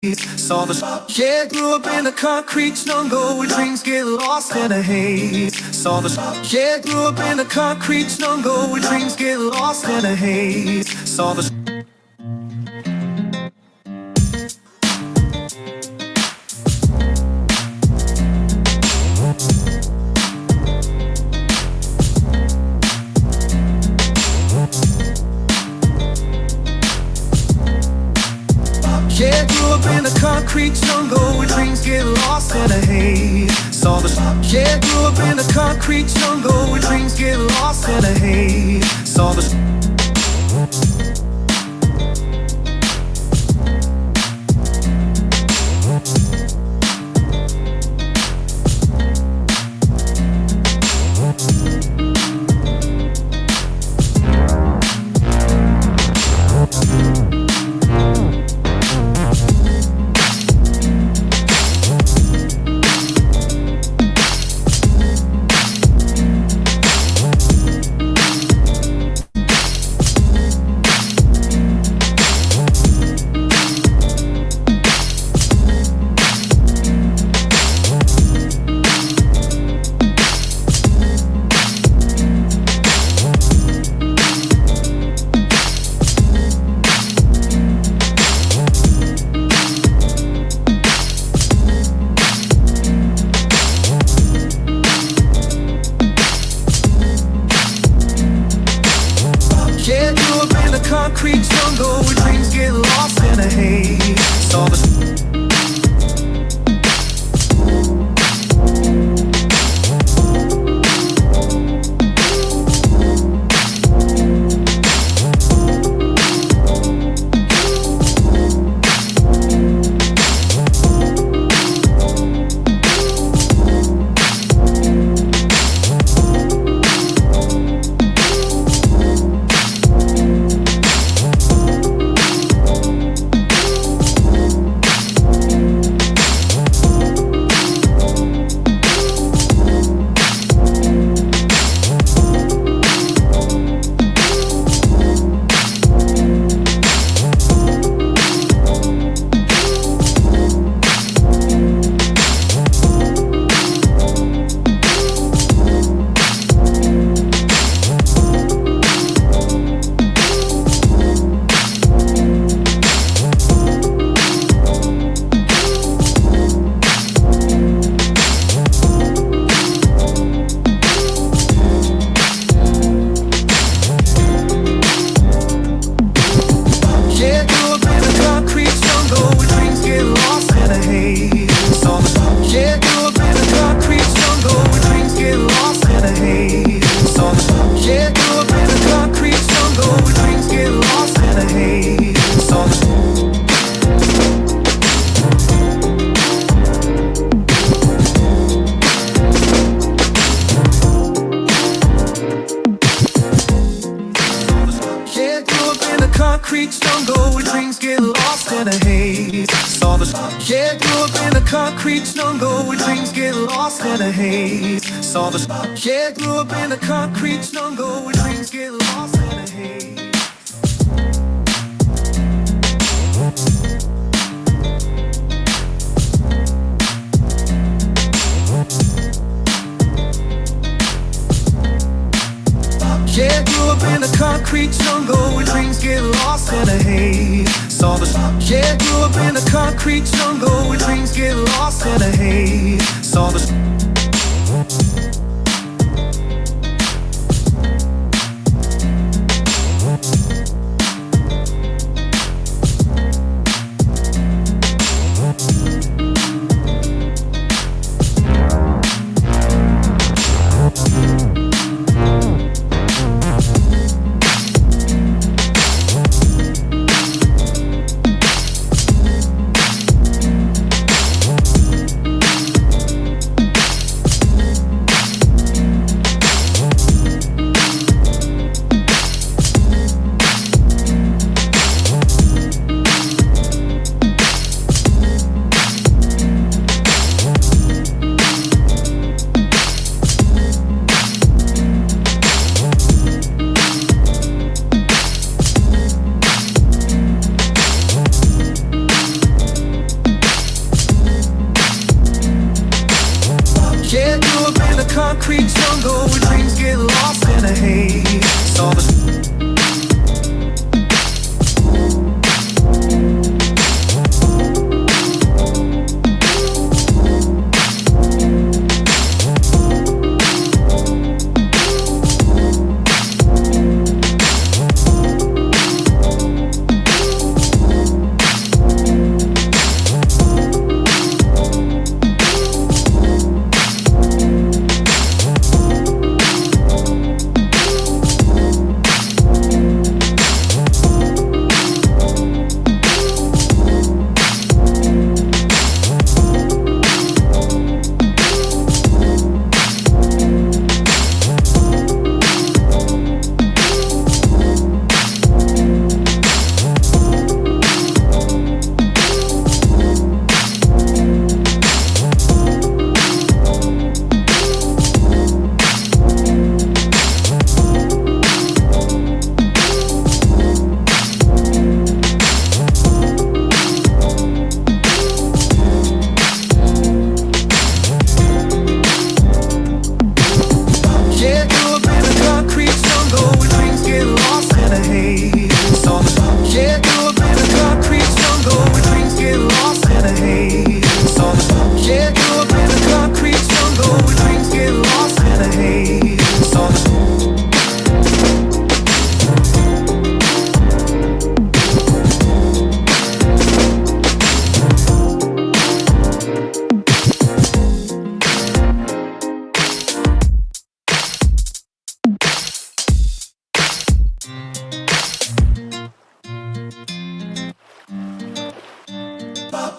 Saw the yeah, grew up in a concrete jungle where dreams get lost in a haze. Saw the yeah, grew up in a concrete jungle where dreams get lost in a haze. Saw the yeah, grew up in a concrete jungle where dreams get lost in a haze. Saw the yeah, grew up in a concrete jungle where dreams get lost in a haze. Saw the concrete jungle where dreams get lost in a haze. Saw the concrete jungle where dreams get lost in a haze. Saw the yeah, grew up in a concrete jungle where dreams get lost in a haze. Saw the yeah, grew up in a concrete jungle where dreams get lost in a haze. Yeah, grew up in a concrete jungle where dreams get lost in a haze. Saw the yeah, grew up in a concrete jungle where dreams get lost in a haze. Saw the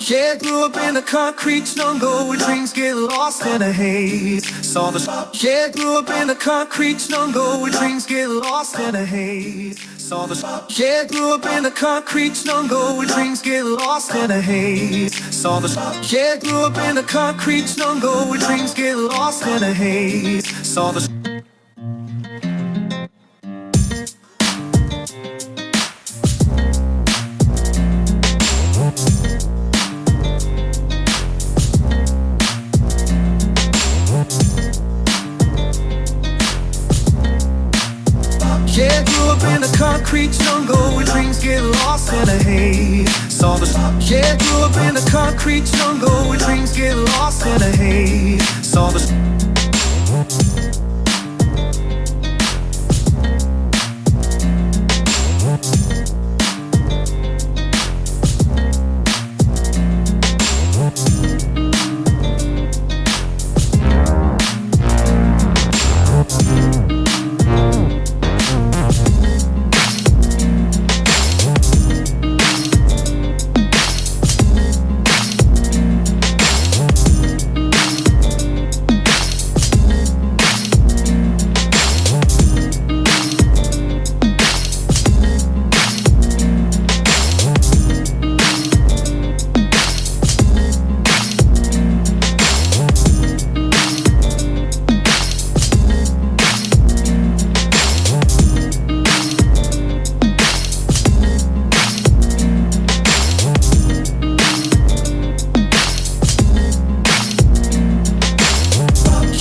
Yeah, grew up in the concrete jungle where dreams get lost in a haze. Saw the Yeah, grew up in the concrete jungle where dreams get lost in a haze. Saw the Yeah, grew up in the concrete jungle where dreams get lost in a haze. Saw the Yeah, grew up in the concrete jungle where dreams get lost in a haze. Saw the Yeah, grew up in the concrete jungle where dreams get lost in a haze. Saw the Yeah, grew up in the concrete jungle where dreams get lost in a haze. Saw the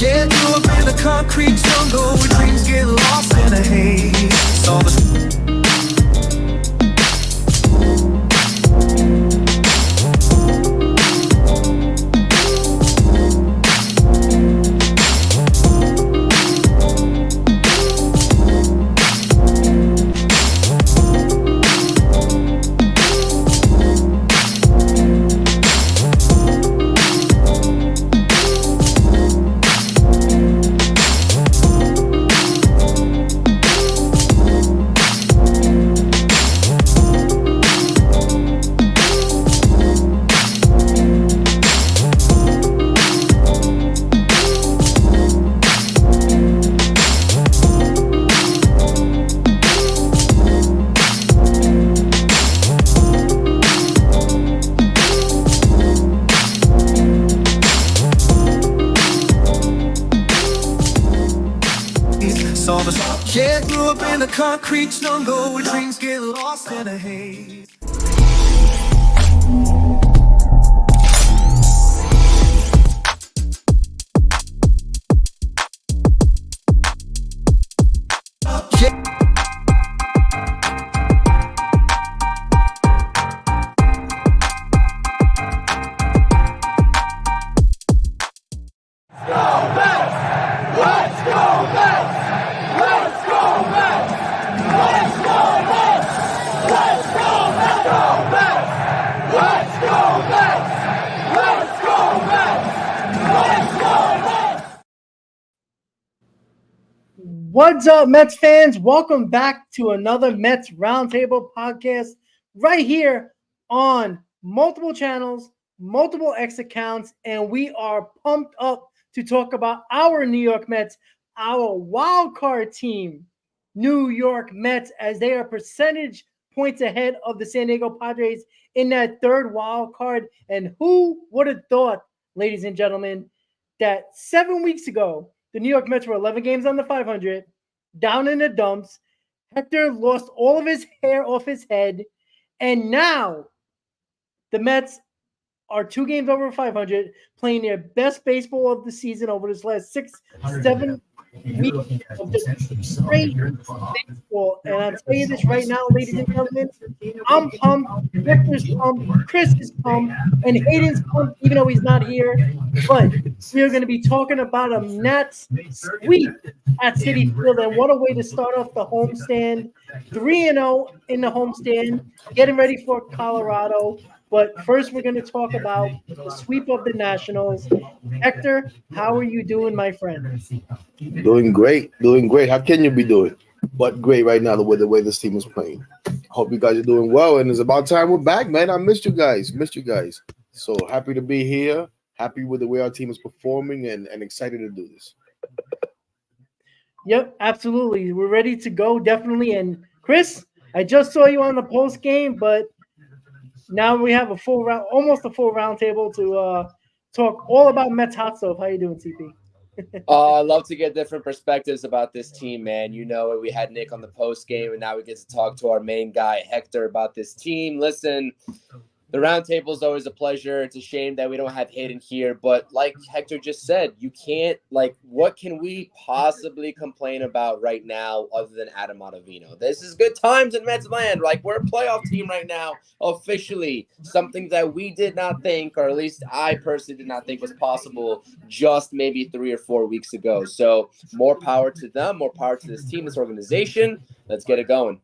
Yeah, grew up in the concrete jungle where dreams get lost in a haze. Saw the Saw the Yeah, grew up in the concrete jungle where dreams get lost in a haze. What's up, Mets fans? Welcome back to another Mets Roundtable podcast right here on multiple channels, multiple X accounts, and we are pumped up to talk about our New York Mets, our wild card team, New York Mets, as they are percentage points ahead of the San Diego Padres in that third wild card. And who would have thought, ladies and gentlemen, that 7 weeks ago, the New York Mets were 11 games under 500, down in the dumps. Hector lost all of his hair off his head. And now the Mets are 2 games over 500, playing their best baseball of the season over this last 6-7 weeks of just great baseball. And I'll tell you this right now, ladies and gentlemen, I'm pumped, Hector's pumped, Chris is pumped, and Hayden's pumped, even though he's not here. But we're going to be talking about a Nats sweep at Citi Field, and what a way to start off the homestand. 3-0 in the homestand, getting ready for Colorado. But first, we're going to talk about the sweep of the Nationals. Hector, how are you doing, my friend? Doing great. How can you be doing? But great right now, the way this team is playing. Hope you guys are doing well, and it's about time we're back, man. I missed you guys. So happy to be here. Happy with the way our team is performing and excited to do this. Yep, absolutely. We're ready to go, definitely. And Chris, I just saw you on the post game, but now we have a full round, almost a full round table to talk all about Mets hot stove. How you doing, CP? I love to get different perspectives about this team, man. You know, we had Nick on the post game, and now we get to talk to our main guy, Hector, about this team. Listen, the round table is always a pleasure. It's a shame that we don't have Hayden here, but like Hector just said, you can't, what can we possibly complain about right now other than Adam Ottavino? This is good times in Mets land. Like, we're a playoff team right now, officially. Something that we did not think, or at least I personally did not think was possible just maybe 3 or 4 weeks ago. So more power to them, more power to this team, this organization. Let's get it going.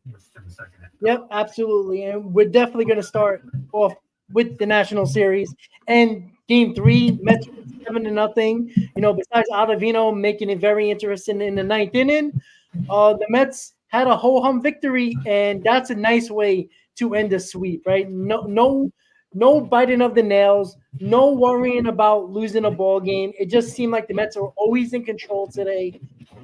Yep, absolutely. And we're definitely going to start off with the National Series and Game 3, Mets 7-0. You know, besides Ottavino making it very interesting in the ninth inning, the Mets had a ho-hum victory, and that's a nice way to end a sweep, right? No biting of the nails, no worrying about losing a ball game. It just seemed like the Mets are always in control today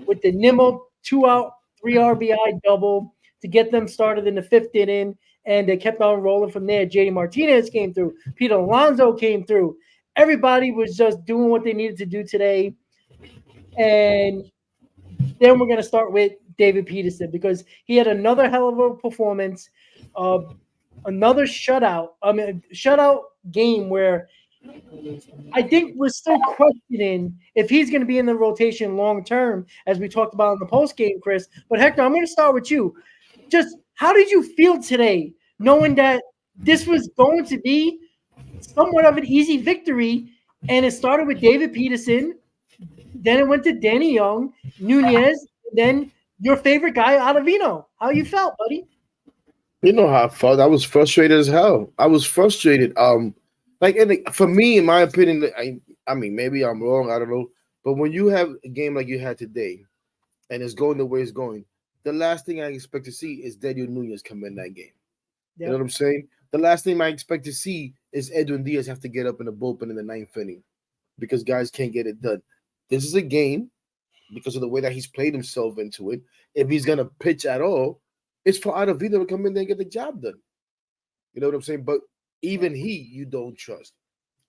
with the Nimmo 2-out, 3 RBI double to get them started in the fifth inning, and they kept on rolling from there. JD Martinez came through. Pete Alonso came through. Everybody was just doing what they needed to do today. And then we're going to start with David Peterson because he had another hell of a performance, another shutout game where I think we're still questioning if he's going to be in the rotation long term, as we talked about in the post game, Chris. But Hector, I'm going to start with you. Just how did you feel today, knowing that this was going to be somewhat of an easy victory, and it started with David Peterson, then it went to Danny Young, Nunez, and then your favorite guy, Ottavino. How you felt, buddy? You know how I felt. I was frustrated as hell. I was frustrated. For me, in my opinion, I mean, maybe I'm wrong. I don't know. But when you have a game like you had today, and it's going the way it's going, the last thing I expect to see is Daniel Nunez come in that game. Yep. You know what I'm saying? The last thing I expect to see is Edwin Diaz have to get up in the bullpen in the ninth inning because guys can't get it done. This is a game because of the way that he's played himself into it. If he's going to pitch at all, it's for Ottavino to come in there and get the job done. You know what I'm saying? But even you don't trust.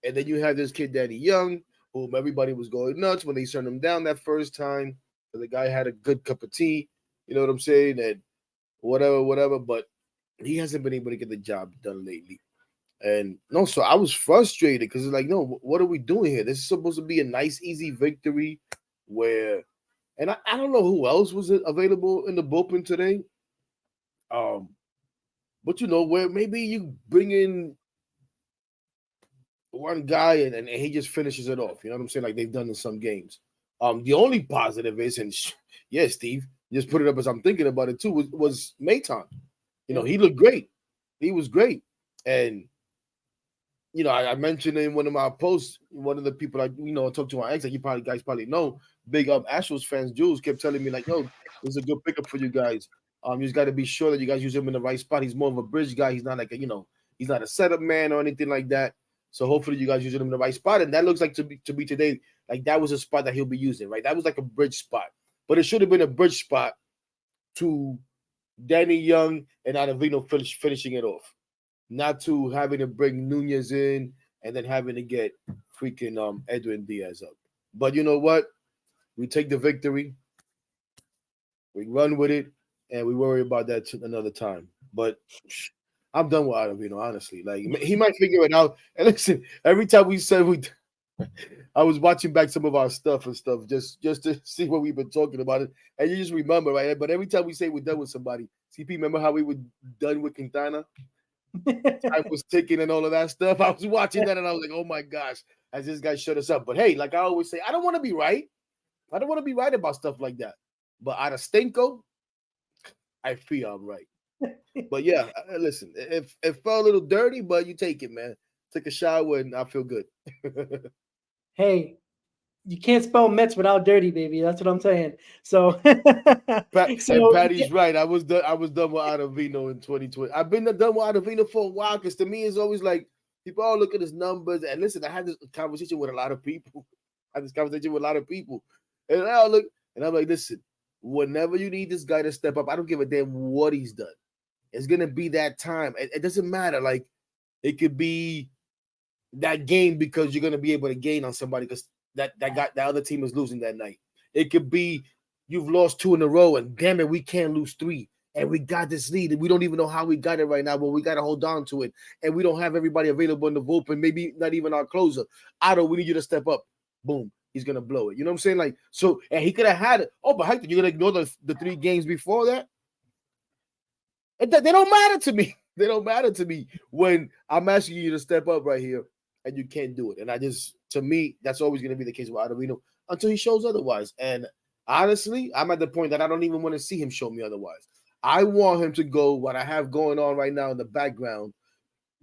And then you have this kid, Danny Young, whom everybody was going nuts when they turned him down that first time. The guy had a good cup of tea. You know what I'm saying? And whatever. But he hasn't been able to get the job done lately. And no, so I was frustrated because it's like, no, what are we doing here? This is supposed to be a nice, easy victory where, and I don't know who else was available in the bullpen today. But you know, where maybe you bring in one guy and he just finishes it off. You know what I'm saying? Like they've done in some games. The only positive is, and Steve, just put it up as I'm thinking about it too, was Maton. You know, he looked great. He was great. And you know, I mentioned in one of my posts, one of the people I talked to my ex, like you guys probably know, big Astros fans, Jules kept telling me like, "Yo, this is a good pickup for you guys. You just got to be sure that you guys use him in the right spot. He's more of a bridge guy. He's not like he's not a setup man or anything like that. So hopefully you guys use him in the right spot. And that looks like to be today, like that was a spot that he'll be using, right? That was like a bridge spot, but it should have been a bridge spot to Danny Young and Ottavino finishing it off. Not to having to bring Nunez in and then having to get freaking Edwin Diaz up. But you know what? We take the victory. We run with it, and we worry about that another time. But I'm done with Ottavino, honestly. Like he might figure it out. And listen, every time we said I was watching back some of our stuff just to see what we've been talking about it. And you just remember, right? But every time we say we're done with somebody, CP, remember how we were done with Quintana? I was ticking and all of that stuff. I was watching that and I was like, oh my gosh, as this guy shut us up. But hey, like I always say, I don't want to be right. I don't want to be right about stuff like that. But out of Stinko, I feel I'm right. But yeah, listen, it felt a little dirty, but you take it, man. Take a shower and I feel good. Hey, you can't spell Mets without dirty, baby. That's what I'm saying. So, Patty's right. I was done with Ottavino in 2020. I've been done with Ottavino for a while because to me it's always like People all look at his numbers. And listen, I had this conversation with a lot of people. And I all look, and I'm like, listen, whenever you need this guy to step up, I don't give a damn what he's done. It's gonna be that time. It doesn't matter. Like, it could be that game because you're gonna be able to gain on somebody because that other team is losing that night. It could be you've lost 2 in a row, and damn it, we can't lose 3. And we got this lead, and we don't even know how we got it right now, but we got to hold on to it. And we don't have everybody available in the bullpen, maybe not even our closer. Otto, we need you to step up. Boom, he's gonna blow it. You know what I'm saying? Like, so, and he could have had it. Oh, but Hector, you're gonna ignore the 3 games before that? They don't matter to me. They don't matter to me when I'm asking you to step up right here, and you can't do it. And to me, that's always gonna be the case with Ottavino until he shows otherwise. And honestly, I'm at the point that I don't even want to see him show me otherwise. I want him to go what I have going on right now in the background,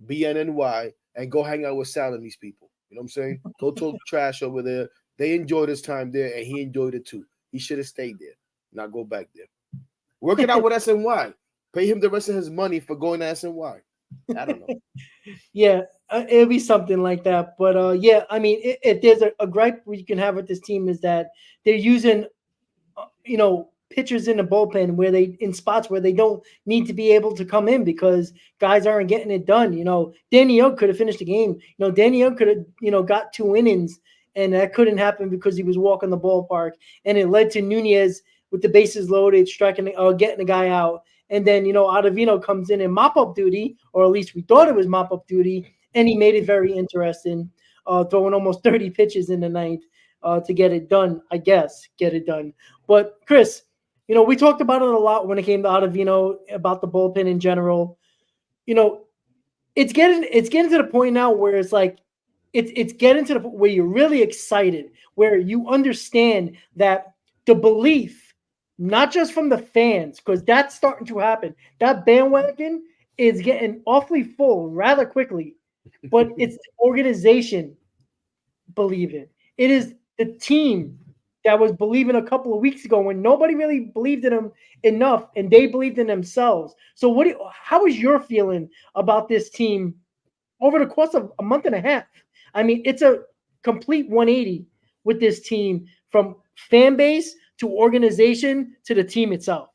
BNNY, and go hang out with Sal and these people. You know what I'm saying? Go talk trash over there. They enjoyed his time there, and he enjoyed it too. He should have stayed there, not go back there. Work it out with SNY. Pay him the rest of his money for going to SNY. I don't know. Yeah, it'll be something like that. But yeah, I mean, if there's a gripe we can have with this team is that they're using, pitchers in the bullpen in spots where they don't need to be able to come in because guys aren't getting it done. Danny Young could have finished the game. Danny Young could have, got 2 innings, and that couldn't happen because he was walking the ballpark, and it led to Nunez with the bases loaded, getting the guy out. And then, Ottavino comes in mop-up duty, or at least we thought it was mop-up duty, and he made it very interesting, throwing almost 30 pitches in the ninth to get it done, But, Chris, we talked about it a lot when it came to Ottavino, about the bullpen in general. It's getting to the point now where it's like it's getting to the point where you're really excited, where you understand that the belief, not just from the fans, because that's starting to happen. That bandwagon is getting awfully full rather quickly, but it's the organization believing. It is the team that was believing a couple of weeks ago when nobody really believed in them enough, and they believed in themselves. So how is your feeling about this team over the course of a month and a half? I mean, it's a complete 180 with this team, from fan base to organization to the team itself.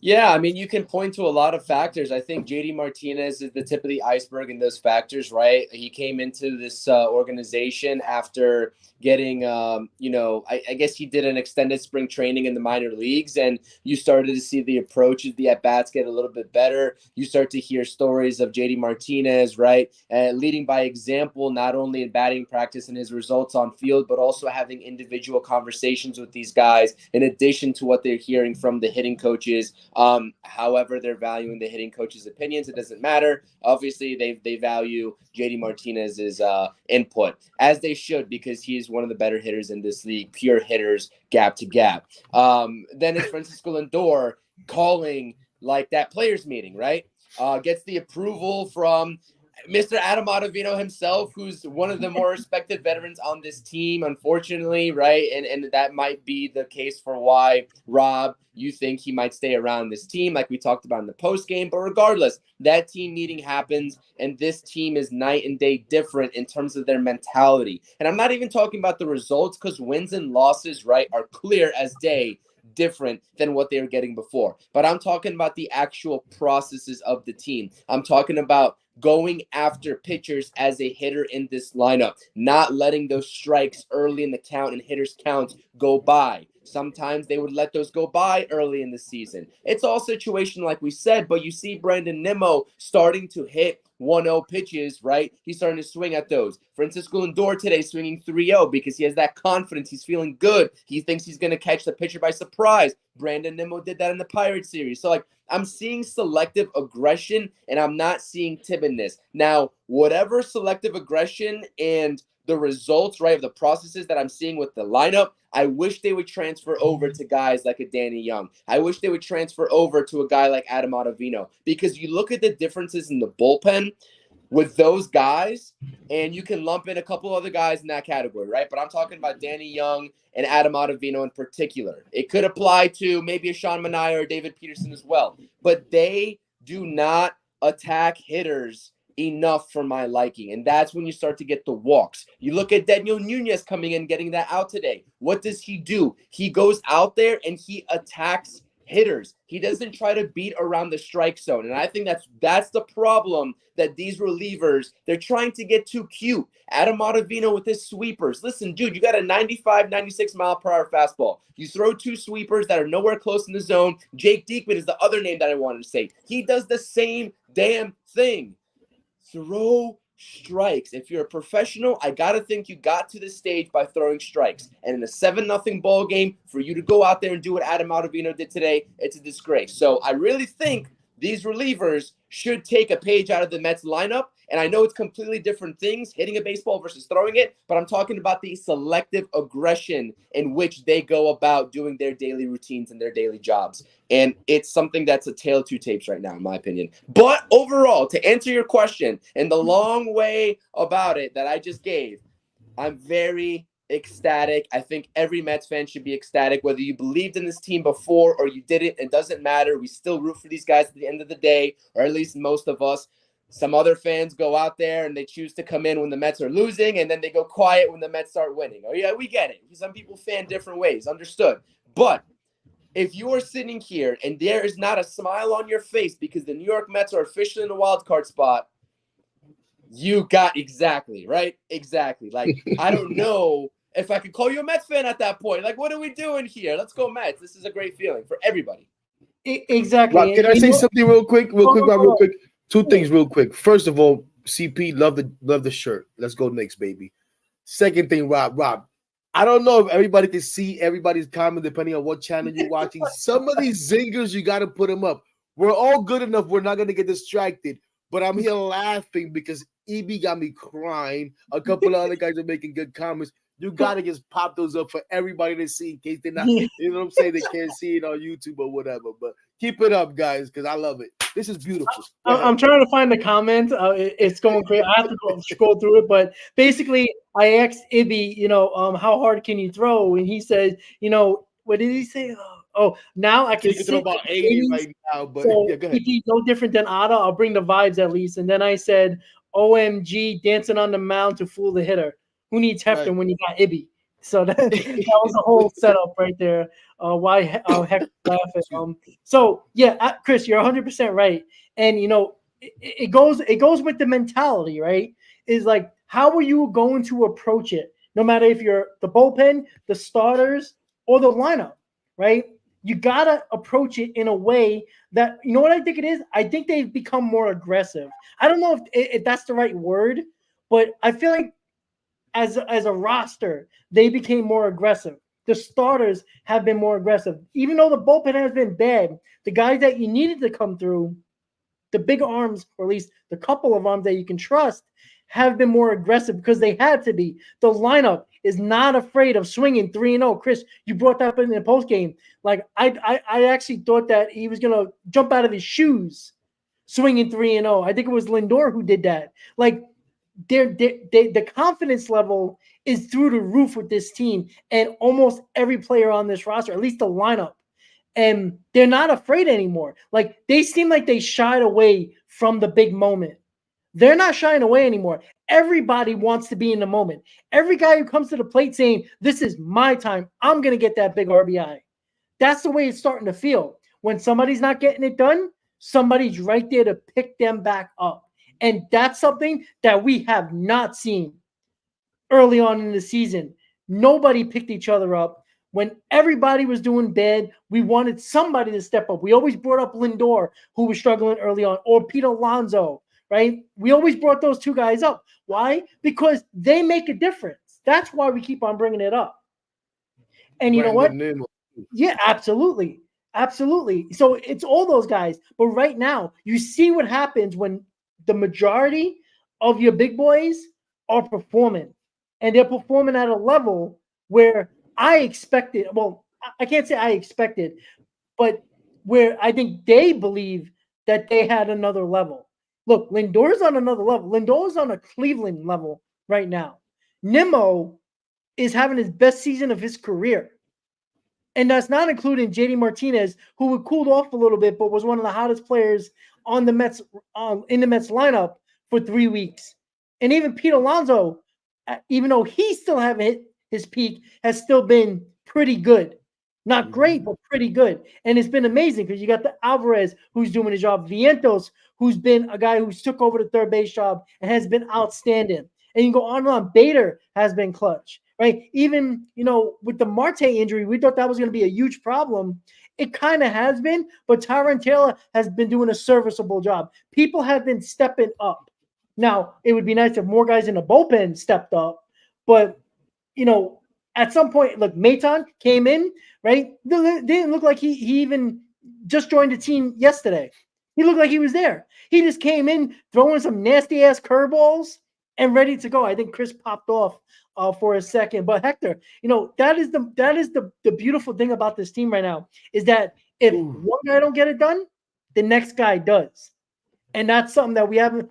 Yeah, I mean, you can point to a lot of factors. I think JD Martinez is the tip of the iceberg in those factors, right? He came into this organization after getting, I guess he did an extended spring training in the minor leagues, and you started to see the approaches, the at-bats get a little bit better. You start to hear stories of JD Martinez, right? Leading by example, not only in batting practice and his results on field, but also having individual conversations with these guys, in addition to what they're hearing from the hitting coaches. However, they're valuing the hitting coach's opinions. It doesn't matter. Obviously, they value JD Martinez's input, as they should, because he's one of the better hitters in this league, pure hitters, gap to gap. Then it's Francisco Lindor calling like that players meeting, right? Gets the approval from Mr. Adam Ottavino himself, who's one of the more respected veterans on this team, unfortunately, right? And that might be the case for why, Rob, you think he might stay around this team, like we talked about in the post game. But regardless, that team meeting happens, and this team is night and day different in terms of their mentality. And I'm not even talking about the results, because wins and losses, right, are clear as day, different than what they were getting before. But I'm talking about the actual processes of the team. I'm talking about going after pitchers as a hitter in this lineup, not letting those strikes early in the count and hitters' counts go by. Sometimes they would let those go by early in the season. It's all situational, like we said, but you see Brandon Nimmo starting to hit 1-0 pitches, right? He's starting to swing at those. Francisco Lindor today swinging 3-0 because he has that confidence. He's feeling good. He thinks he's going to catch the pitcher by surprise. Brandon Nimmo did that in the Pirates series. So, I'm seeing selective aggression, and I'm not seeing timidness. Now, whatever selective aggression and the results, right, of the processes that I'm seeing with the lineup, I wish they would transfer over to guys like a Danny Young. I wish they would transfer over to a guy like Adam Ottavino, because you look at the differences in the bullpen with those guys, and you can lump in a couple other guys in that category, right? But I'm talking about Danny Young and Adam Ottavino in particular. It could apply to maybe a Sean Manaea or David Peterson as well, but they do not attack hitters enough for my liking. And that's when you start to get the walks. You look at Daniel Nunez coming in, getting that out today. What does he do? He goes out there and he attacks hitters. He doesn't try to beat around the strike zone. And I think that's the problem, that these relievers, they're trying to get too cute. Adam Ottavino with his sweepers. Listen, dude, you got a 95, 96 mile per hour fastball. You throw 2 sweepers that are nowhere close in the zone. Jake Diekman is the other name that I wanted to say. He does the same damn thing. Throw strikes. If you're a professional, I gotta think you got to the stage by throwing strikes. And in a 7-0 ball game, for you to go out there and do what Adam Ottavino did today, it's a disgrace. So I really think these relievers should take a page out of the Mets lineup. And I know it's completely different things, hitting a baseball versus throwing it, but I'm talking about the selective aggression in which they go about doing their daily routines and their daily jobs. And it's something that's a tale of two tapes right now, in my opinion. But overall, to answer your question, and the long way about it that I just gave, I'm very ecstatic. I think every Mets fan should be ecstatic, whether you believed in this team before or you didn't. It doesn't matter. We still root for these guys at the end of the day, or at least most of us. Some other fans go out there and they choose to come in when the Mets are losing, and then they go quiet when the Mets start winning. Oh, yeah, we get it. Some people fan different ways. Understood. But if you are sitting here and there is not a smile on your face because the New York Mets are officially in the wild card spot, you got exactly, right? Exactly. Like, I don't know if I could call you a Mets fan at that point. Like, what are we doing here? Let's go Mets. This is a great feeling for everybody. Exactly. Rob, can I say something real quick? Real quick. 2 things real quick. First of all, CP, love the shirt. Let's go Knicks, baby. Second thing, Rob, I don't know if everybody can see everybody's comment depending on what channel you're watching. Some of these zingers, you got to put them up. We're all good enough. We're not going to get distracted. But I'm here laughing because EB got me crying. A couple of other guys are making good comments. You got to just pop those up for everybody to see in case they're not, you know what I'm saying? They can't see it on YouTube or whatever. But keep it up, guys, because I love it. This is beautiful. I'm trying to find the comment. It's going crazy. I have to go scroll through it. But basically, I asked Ibby, how hard can you throw? And he said, what did he say? Oh, now I can throw about 80 right now. But so yeah, go ahead. he's no different than Otta. I'll bring the vibes at least. And then I said, OMG, dancing on the mound to fool the hitter. Who needs Hefton when you got Ibby? So that was the whole setup right there. Why Hector laughing? So yeah, Chris, you're 100% right. And it goes with the mentality, right? Is like, how are you going to approach it? No matter if you're the bullpen, the starters, or the lineup, right? You gotta approach it in a way that, you know what I think it is? I think they've become more aggressive. I don't know if that's the right word, but I feel like as a roster, they became more aggressive. The starters have been more aggressive. Even though the bullpen has been bad, the guys that you needed to come through, the big arms, or at least the couple of arms that you can trust, have been more aggressive because they had to be. The lineup is not afraid of swinging 3-0. Chris, you brought that up in the postgame. Like, I actually thought that he was going to jump out of his shoes swinging 3-0. I think it was Lindor who did that. Like, the confidence level is through the roof with this team and almost every player on this roster, at least the lineup. And they're not afraid anymore. Like, they seem like they shied away from the big moment. They're not shying away anymore. Everybody wants to be in the moment. Every guy who comes to the plate saying, this is my time, I'm going to get that big RBI. That's the way it's starting to feel. When somebody's not getting it done, somebody's right there to pick them back up. And that's something that we have not seen early on in the season. Nobody picked each other up. When everybody was doing bad, we wanted somebody to step up. We always brought up Lindor, who was struggling early on, or Pete Alonso, right? We always brought those two guys up. Why? Because they make a difference. That's why we keep on bringing it up. And you know what? Yeah, absolutely. Absolutely. So it's all those guys. But right now, you see what happens when the majority of your big boys are performing. And they're performing at a level where I expected, well, I can't say I expected, but where I think they believe that they had another level. Look, Lindor's on another level. Lindor's on a Cleveland level right now. Nimmo is having his best season of his career. And that's not including JD Martinez, who had cooled off a little bit, but was one of the hottest players on the Mets, in the Mets lineup for 3 weeks. And even Pete Alonso, even though he still haven't hit his peak, has still been pretty good. Not great, but pretty good. And it's been amazing because you got the Alvarez who's doing his job, Vientos, who's been a guy who's took over the third base job and has been outstanding. And you go on and on. Bader has been clutch, right? Even, with the Marte injury, we thought that was going to be a huge problem. It kind of has been, but Tyron Taylor has been doing a serviceable job. People have been stepping up. Now, it would be nice if more guys in the bullpen stepped up, but, at some point, look, Maton came in, right? Didn't look like he even just joined the team yesterday. He looked like he was there. He just came in throwing some nasty ass curveballs and ready to go. I think Chris popped off for a second, but Hector, that is the beautiful thing about this team right now is that if one guy don't get it done, the next guy does, and that's something that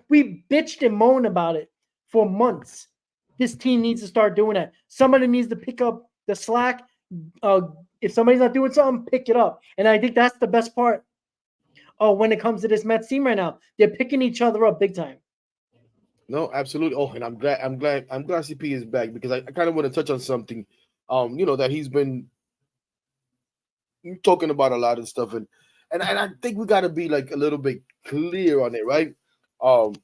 we bitched and moaned about it for months. This team needs to start doing that. Somebody needs to pick up the slack. If somebody's not doing something, pick it up. And I think that's the best part when it comes to this Mets team right now. They're picking each other up big time. No, absolutely. Oh, and I'm glad CP is back because I kind of want to touch on something, that he's been talking about a lot of stuff, and I think we got to be like a little bit clear on it, right? And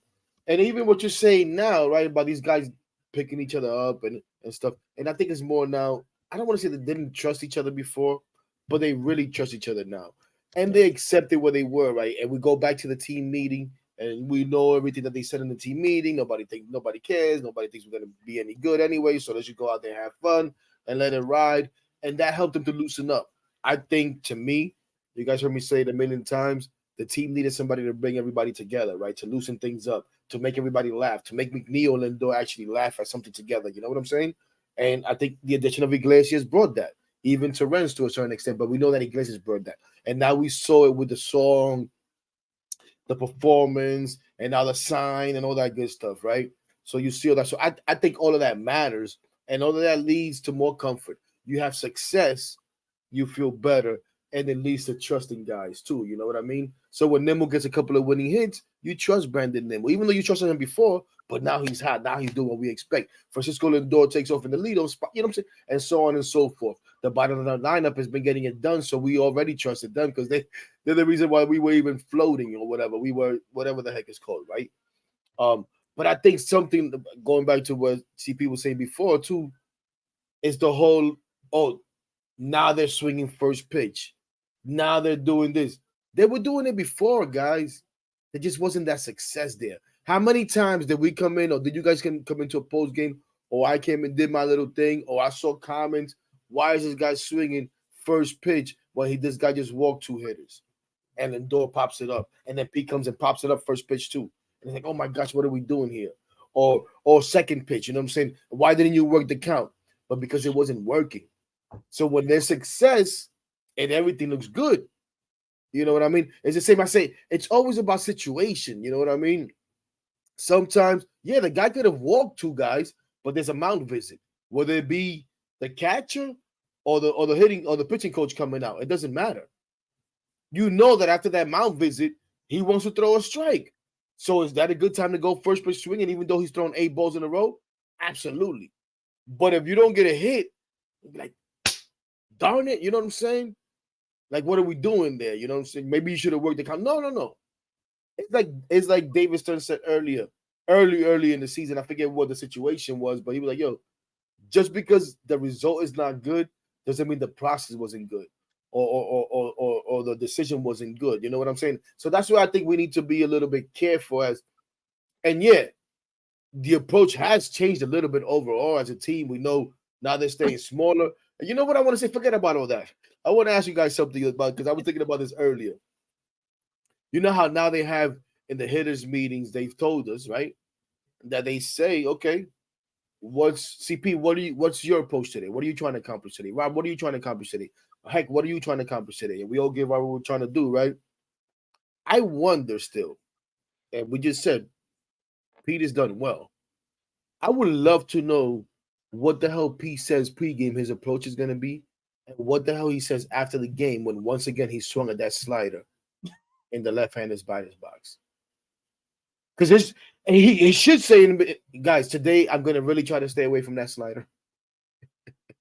even what you're saying now, right, about these guys picking each other up and stuff. And I think it's more now, I don't want to say they didn't trust each other before, but they really trust each other now. And they accepted where they were, right? And we go back to the team meeting and we know everything that they said in the team meeting. Nobody cares. Nobody thinks we're going to be any good anyway. So let's just go out there and have fun and let it ride. And that helped them to loosen up. I think, to me, you guys heard me say it a million times, the team needed somebody to bring everybody together, right? To loosen things up, to make everybody laugh, to make McNeil and Lindor actually laugh at something together. You know what I'm saying? And I think the addition of Iglesias brought that, even to Renz to a certain extent. But we know that Iglesias brought that. And now we saw it with the song, the performance, and now the sign and all that good stuff, right? So you see all that. So I think all of that matters. And all of that leads to more comfort. You have success, you feel better. And it leads to trusting guys too. You know what I mean? So when Nimmo gets a couple of winning hits, you trust Brandon Nimmo, even though you trusted him before, but now he's hot. Now he's doing what we expect. Francisco Lindor takes off in the leadoff spot, you know what I'm saying? And so on and so forth. The bottom of the lineup has been getting it done, so we already trusted them because they're the reason why we were even floating or whatever. We were, whatever the heck it's called, right? But I think something, going back to what CP was saying before too, is the whole, now they're swinging first pitch. Now they're doing this. They were doing it before, guys. There just wasn't that success there. How many times did we come in, or did you guys come into a post game, or I came and did my little thing, or I saw comments? Why is this guy swinging first pitch when this guy just walked 2 hitters, and then Lindor pops it up, and then Pete comes and pops it up first pitch too, and it's like, oh my gosh, what are we doing here? Or second pitch, you know what I'm saying? Why didn't you work the count? But because it wasn't working. So when there's success and everything looks good, you know what I mean? It's the same. I say it's always about situation. You know what I mean? Sometimes, yeah, the guy could have walked 2 guys, but there's a mound visit. Whether it be the catcher or the hitting or the pitching coach coming out, it doesn't matter. You know that after that mound visit, he wants to throw a strike. So is that a good time to go first pitch swinging, even though he's thrown 8 balls in a row? Absolutely. But if you don't get a hit, you'll be like, darn it, you know what I'm saying? Like, what are we doing there? You know what I'm saying? Maybe you should have worked the count. No. It's like David Stern said early in the season. I forget what the situation was, but he was like, yo, just because the result is not good doesn't mean the process wasn't good or the decision wasn't good. You know what I'm saying? So that's why I think we need to be a little bit careful and yeah, the approach has changed a little bit overall as a team. We know now they're staying smaller. And you know what I want to say? Forget about all that. I want to ask you guys something about, because I was thinking about this earlier. You know how now they have in the hitters meetings, they've told us, right, that they say, okay, what's your approach today? What are you trying to accomplish today? Rob, what are you trying to accomplish today? Heck, what are you trying to accomplish today? And we all give out what we're trying to do, right? I wonder still, and we just said Pete has done well. I would love to know what the hell Pete says pregame his approach is going to be, and what the hell he says after the game when once again he swung at that slider in the left-handed batter's box. Because he should say, guys, today I'm gonna really try to stay away from that slider.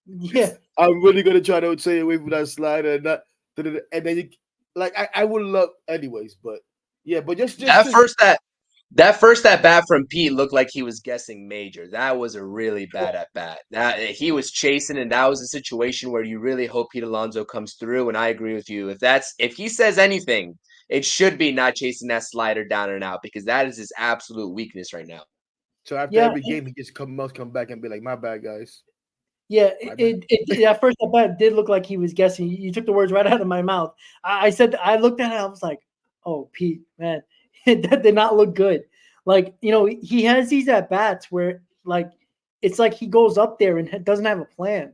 Yeah, I'm really gonna try to stay away from that slider and not. And then I would love anyways, but yeah, but just that first at bat from Pete looked like he was guessing major. That was a really bad at bat. That he was chasing, and that was a situation where you really hope Pete Alonso comes through. And I agree with you. If he says anything, it should be not chasing that slider down and out, because that is his absolute weakness right now. so after yeah, every game he just must come back and be like, my bad, guys. yeah. At first at bat did look like he was guessing. You took the words right out of my mouth. I said I looked at it. I was like, oh, Pete, man, that did not look good. Like, he has these at bats where like it's like he goes up there and doesn't have a plan.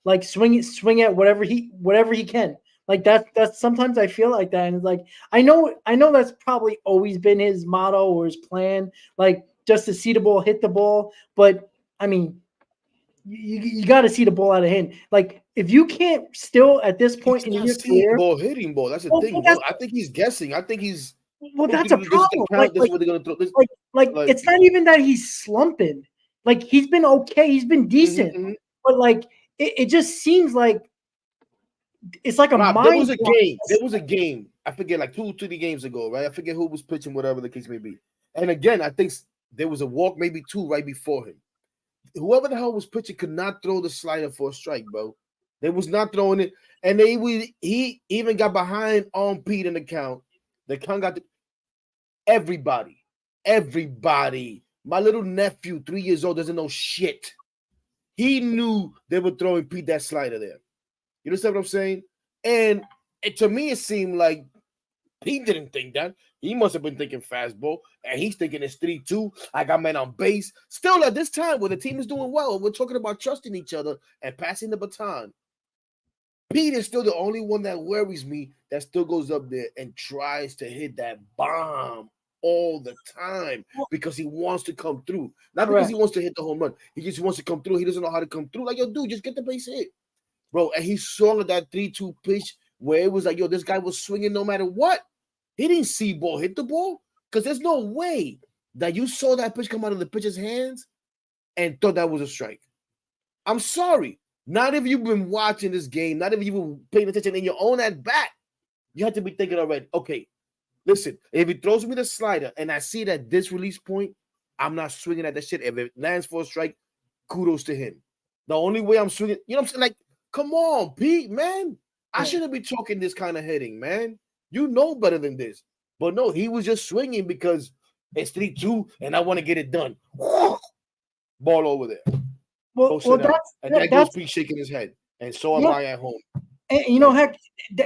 Like swing at whatever he can. Like that's sometimes I feel like that, and it's like I know that's probably always been his motto or his plan, like just to see the ball, hit the ball. But I mean, you got to see the ball out of hand. Like if you can't still at this point in your career, hitting ball. That's the well, thing, bro. I think he's guessing. I think he's. well, that's a problem. This is what they're gonna throw. Like it's not even that he's slumping. Like he's been okay. He's been decent. Mm-hmm. But like it just seems like it's like a Rob, mind. There was a game. I forget, like 2 or 3 games ago, right? I forget who was pitching, whatever the case may be. And again, I think there was a walk, maybe 2 right before him. Whoever the hell was pitching could not throw the slider for a strike, bro. They was not throwing it, and he even got behind on Pete in the count. The count got everybody. My little nephew, 3 years old, doesn't know shit. He knew they were throwing Pete that slider there. You understand what I'm saying? And to me, it seemed like he didn't think that. He must have been thinking fastball, and he's thinking it's 3-2. I got men on base. Still, at this time, where the team is doing well, we're talking about trusting each other and passing the baton. Pete is still the only one that worries me that still goes up there and tries to hit that bomb all the time because he wants to come through. Not because he wants to hit the home run. He just wants to come through. He doesn't know how to come through. Like, yo, dude, just get the base hit. Bro, and he saw that 3-2 pitch where it was like, yo, this guy was swinging no matter what. He didn't see ball hit the ball because there's no way that you saw that pitch come out of the pitcher's hands and thought that was a strike. I'm sorry. Not if you've been watching this game, not if you've been paying attention in your own at bat. You have to be thinking already, okay, listen, if he throws me the slider and I see that this release point, I'm not swinging at that shit. If it lands for a strike, kudos to him. The only way I'm swinging, you know what I'm saying? Like, come on, Pete, man. I shouldn't be talking this kind of hitting, man. You know better than this. But no, he was just swinging because it's 3-2 and I want to get it done. Ball over there. Well, that goes Pete shaking his head. And so am I at home. And heck,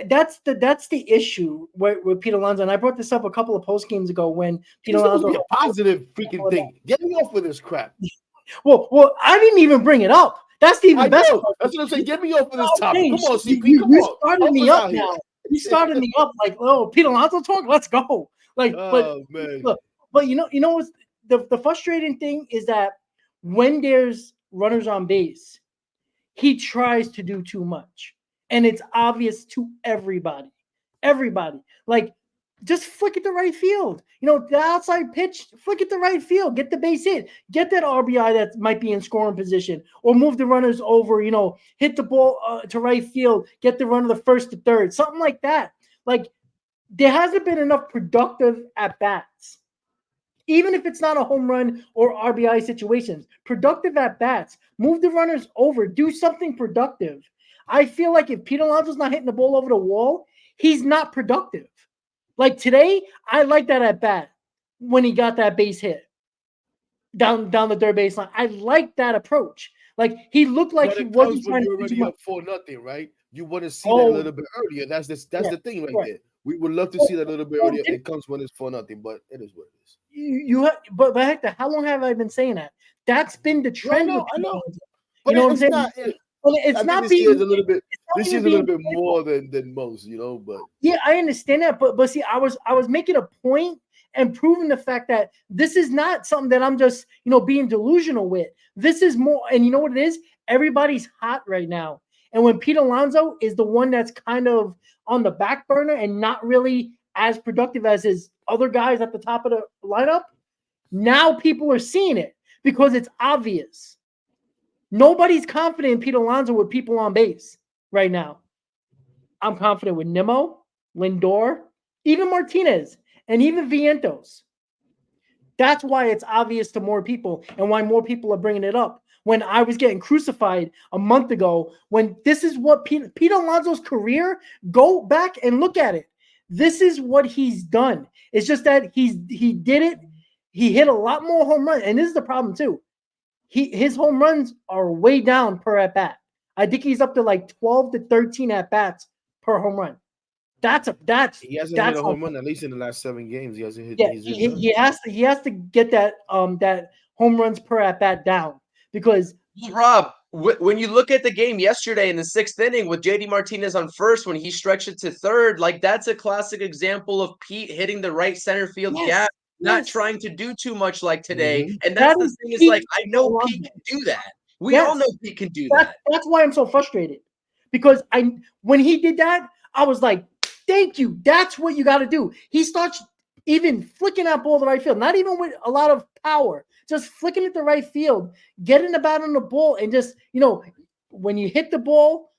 that's the issue with Pete Alonso. And I brought this up a couple of post games ago when Pete Alonso. Be a positive freaking thing. Get me off with this crap. Well, I didn't even bring it up. That's the even best part. That's what I'm saying. Get me off with this topic. Come on, CP. You started me up now. You started me up like, oh, Pete Alonso talk. Let's go. Like, man. Look, but you know what's the frustrating thing is that when there's runners on base, he tries to do too much. And it's obvious to everybody. Like, just flick it to right field. The outside pitch, flick it to right field. Get the base hit. Get that RBI that might be in scoring position. Or move the runners over, hit the ball to right field. Get the runner the first to third. Something like that. Like, there hasn't been enough productive at-bats. Even if it's not a home run or RBI situations. Productive at-bats. Move the runners over. Do something productive. I feel like if Pete Alonso's not hitting the ball over the wall, he's not productive. Like today, I like that at bat when he got that base hit down the third baseline. I like that approach. Like he looked like he wasn't trying to already up 4-0, right? You want to see that a little bit earlier. That's the thing right there. We would love to see that a little bit earlier. It comes when it's 4-0, but it is what it is. But Hector, how long have I been saying that? That's been the trend. I know. You know what I'm saying? Well, it's not being. This year's a little bit more than most, But yeah, I understand that. But see, I was making a point and proving the fact that this is not something that I'm just being delusional with. This is more, and you know what it is? Everybody's hot right now, and when Pete Alonso is the one that's kind of on the back burner and not really as productive as his other guys at the top of the lineup, Now people are seeing it because it's obvious. Nobody's confident in Pete Alonso with people on base right now. I'm confident with Nimmo, Lindor, even Martinez, and even Vientos. That's why it's obvious to more people and why more people are bringing it up. When I was getting crucified a month ago, when this is what Pete Alonso's career, go back and look at it. This is what he's done. It's just that he did it. He hit a lot more home runs, and this is the problem too. His home runs are way down per at bat. I think he's up to like 12 to 13 at bats per home run. He hasn't hit a home run at least in the last 7 games. He hasn't hit. Yeah, he has to get that home runs per at bat down because Rob, when you look at the game yesterday in the 6th inning with JD Martinez on first, when he stretched it to third, like that's a classic example of Pete hitting the right center field gap, not trying to do too much like today. Mm-hmm. And that's the thing is like, I know Pete can do that. We all know Pete can do that. That's why I'm so frustrated because when he did that, I was like, thank you. That's what you got to do. He starts even flicking that ball to right field, not even with a lot of power, just flicking it to right field, getting the bat on the ball, and just, when you hit the ball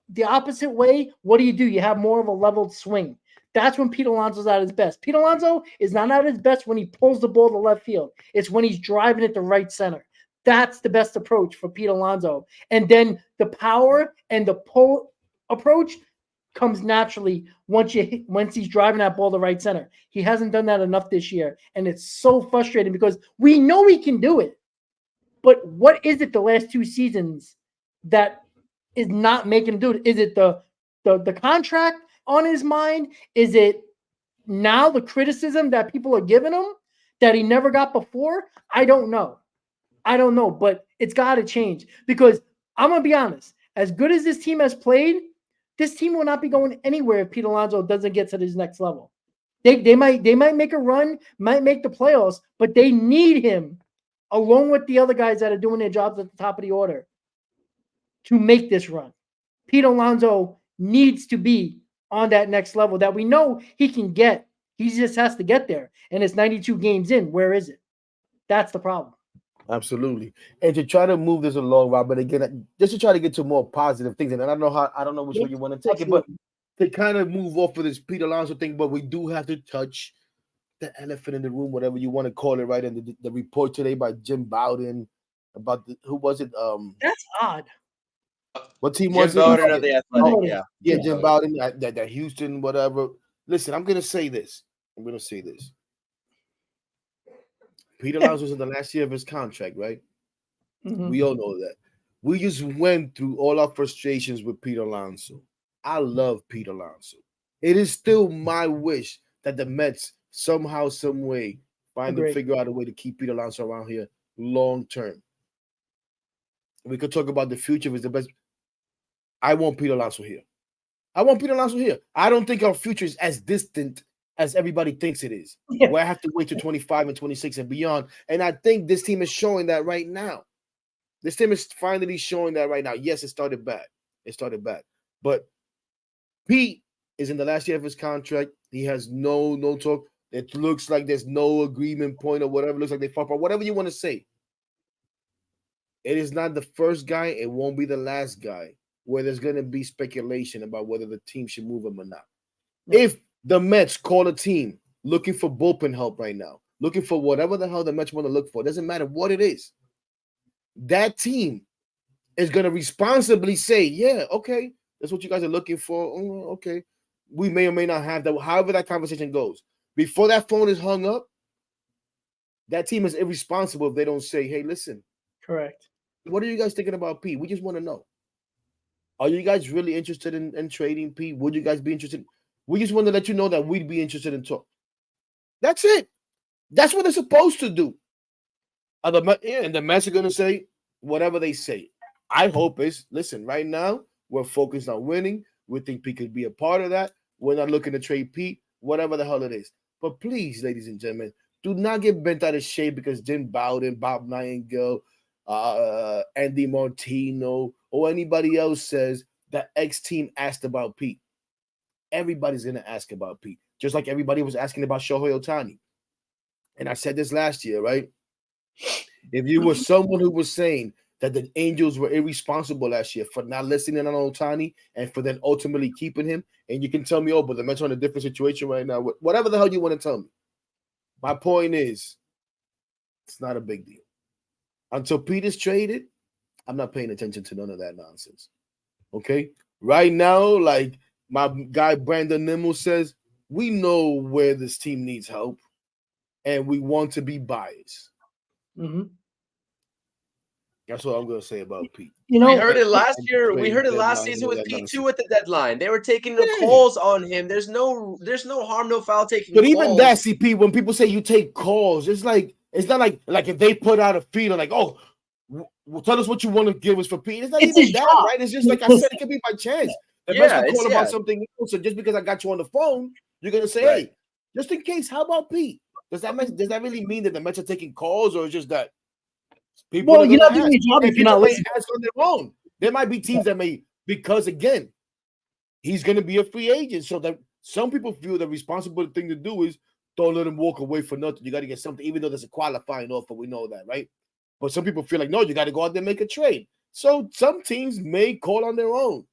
the opposite way, what do? You have more of a leveled swing. That's when Pete Alonso's at his best. Pete Alonso is not at his best when he pulls the ball to left field. It's when he's driving it to right center. That's the best approach for Pete Alonso. And then the power and the pull approach comes naturally once he's driving that ball to right center. He hasn't done that enough this year, and it's so frustrating because we know he can do it. But what is it the last 2 seasons that is not making him do it? Is it the contract on his mind? Is it now the criticism that people are giving him that he never got before? I don't know, but it's got to change because I'm going to be honest. As good as this team has played, this team will not be going anywhere if Pete Alonso doesn't get to this next level. They might make a run, might make the playoffs, but they need him along with the other guys that are doing their jobs at the top of the order to make this run. Pete Alonso needs to be on that next level that we know he can get. He just has to get there. And it's 92 games in. Where is it? That's the problem. Absolutely. And to try to move this along, Robert, again, just to try to get to more positive things. And I don't know which way you want to take it, but to kind of move off of this Pete Alonso thing, but we do have to touch the elephant in the room, whatever you want to call it, right? And the report today by Jim Bowden about who was it? That's odd. What team Jim was Bowden it? of the Athletic, yeah, Jim Bowden, that Houston, whatever. Listen, I'm gonna say this. Pete Alonso's in the last year of his contract, right? Mm-hmm. We all know that. We just went through all our frustrations with Pete Alonso. I love Pete Alonso. It is still my wish that the Mets somehow, some way, figure out a way to keep Pete Alonso around here long term. We could talk about the future if it's the best. I want Pete Alonso here. I don't think our future is as distant as everybody thinks it is. Yeah. Where I have to wait to 25 and 26 and beyond. And I think this team is showing that right now. This team is finally showing that right now. Yes, it started bad. But Pete is in the last year of his contract. He has no talk. It looks like there's no agreement point or whatever. It looks like they fought for whatever you want to say. It is not the first guy. It won't be the last guy where there's going to be speculation about whether the team should move him or not. Yeah. If the Mets call a team looking for bullpen help right now, looking for whatever the hell the Mets want to look for, it doesn't matter what it is, that team is going to responsibly say, yeah, okay, that's what you guys are looking for. Okay. We may or may not have that. However that conversation goes. Before that phone is hung up, that team is irresponsible if they don't say, hey, listen. Correct. What are you guys thinking about Pete? We just want to know. Are you guys really interested in trading Pete? Would you guys be interested? We just want to let you know that we'd be interested in talk. That's it. That's what they're supposed to do. And the Mets are going to say whatever they say. I hope is, listen, right now, we're focused on winning. We think Pete could be a part of that. We're not looking to trade Pete, whatever the hell it is. But please, ladies and gentlemen, do not get bent out of shape because Jim Bowden, Bob Nightingale, Andy Martino, or anybody else says that X team asked about Pete. Everybody's going to ask about Pete, just like everybody was asking about Shohei Ohtani. and I said this last year, right? If you were someone who was saying that the Angels were irresponsible last year for not listening on Ohtani and for then ultimately keeping him, and you can tell me, oh, but the Mets are in a different situation right now, whatever the hell you want to tell me. My point is, it's not a big deal. Until Pete is traded, I'm not paying attention to none of that nonsense. Okay? Right now, like my guy Brandon Nimmo says, we know where this team needs help, and we want to be biased. Mm-hmm. That's what I'm going to say about Pete. You know, we heard it last year. We heard it last season with Pete too at the deadline. They were taking the calls on him. There's no harm, no foul taking. But calls. even that, CP, when people say you take calls, it's not like if they put out a feed or like, oh, tell us what you want to give us for Pete. It's not even that, job. right? It's just like I said, it could be my chance. The best will call about something else. So just because I got you on the phone, you're gonna say, hey, just in case, how about Pete? Does that really mean that the Mets are taking calls, or is just that people? Well, you're not doing your job if you're not listening. Ask on their own. There might be teams that may, because again, he's going to be a free agent. So that some people feel the responsible thing to do is don't let him walk away for nothing. You got to get something, even though there's a qualifying offer. We know that, right? But some people feel like, no, you got to go out there and make a trade. So some teams may call on their own.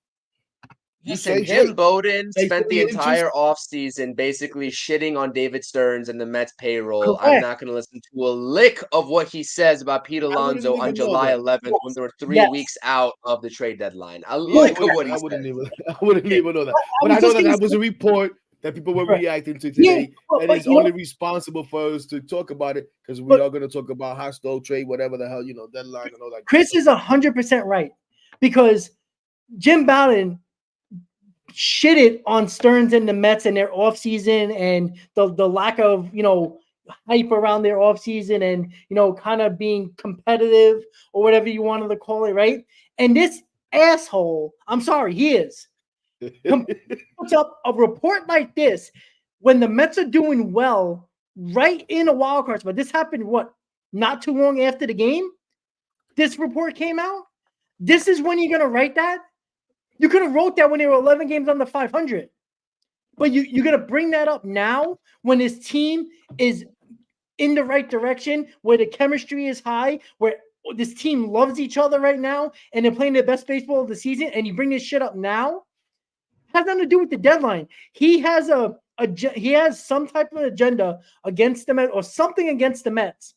Listen, Jim Bowden spent the entire offseason basically shitting on David Stearns and the Mets payroll. Correct. I'm not going to listen to a lick of what he says about Pete Alonso on July 11th when there were 3 weeks out of the trade deadline. A lick of what he said. I wouldn't even know that. But I know that was a report that people were reacting to today, and it's only responsible for us to talk about it because we are going to talk about hostile trade, whatever the hell, deadline and all that. Chris is 100% right, because Jim Bowden shitted on Stearns and the Mets and their offseason and the lack of, hype around their offseason and, kind of being competitive or whatever you wanted to call it, right? And this asshole, I'm sorry, he is, puts up a report like this when the Mets are doing well right in a wild card spot. This happened, not too long after the game? This report came out? This is when you're going to write that? You could have wrote that when they were 11 games under 500. But you're going to bring that up now when this team is in the right direction, where the chemistry is high, where this team loves each other right now, and they're playing their best baseball of the season, and you bring this shit up now? It has nothing to do with the deadline. He has some type of agenda against the Mets or something against the Mets,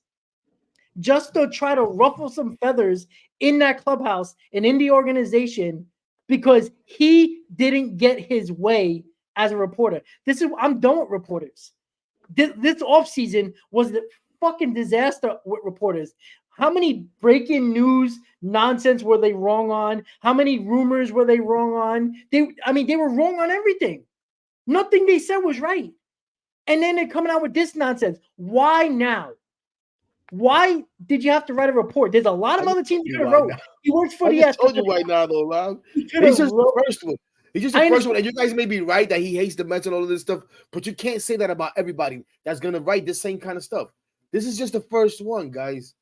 just to try to ruffle some feathers in that clubhouse and in the organization, because he didn't get his way as a reporter. I'm done with reporters. This offseason was the fucking disaster with reporters. How many breaking news nonsense were they wrong on? How many rumors were they wrong on? They were wrong on everything. Nothing they said was right. And then they're coming out with this nonsense. Why now? Why did you have to write a report? There's a lot of other teams you could have wrote. He works for the. I told you right now, though, Rob. He's just the first one. He's just the first one. And you guys may be right that he hates the Mets and all of this stuff, but you can't say that about everybody that's going to write this same kind of stuff. This is just the first one, guys.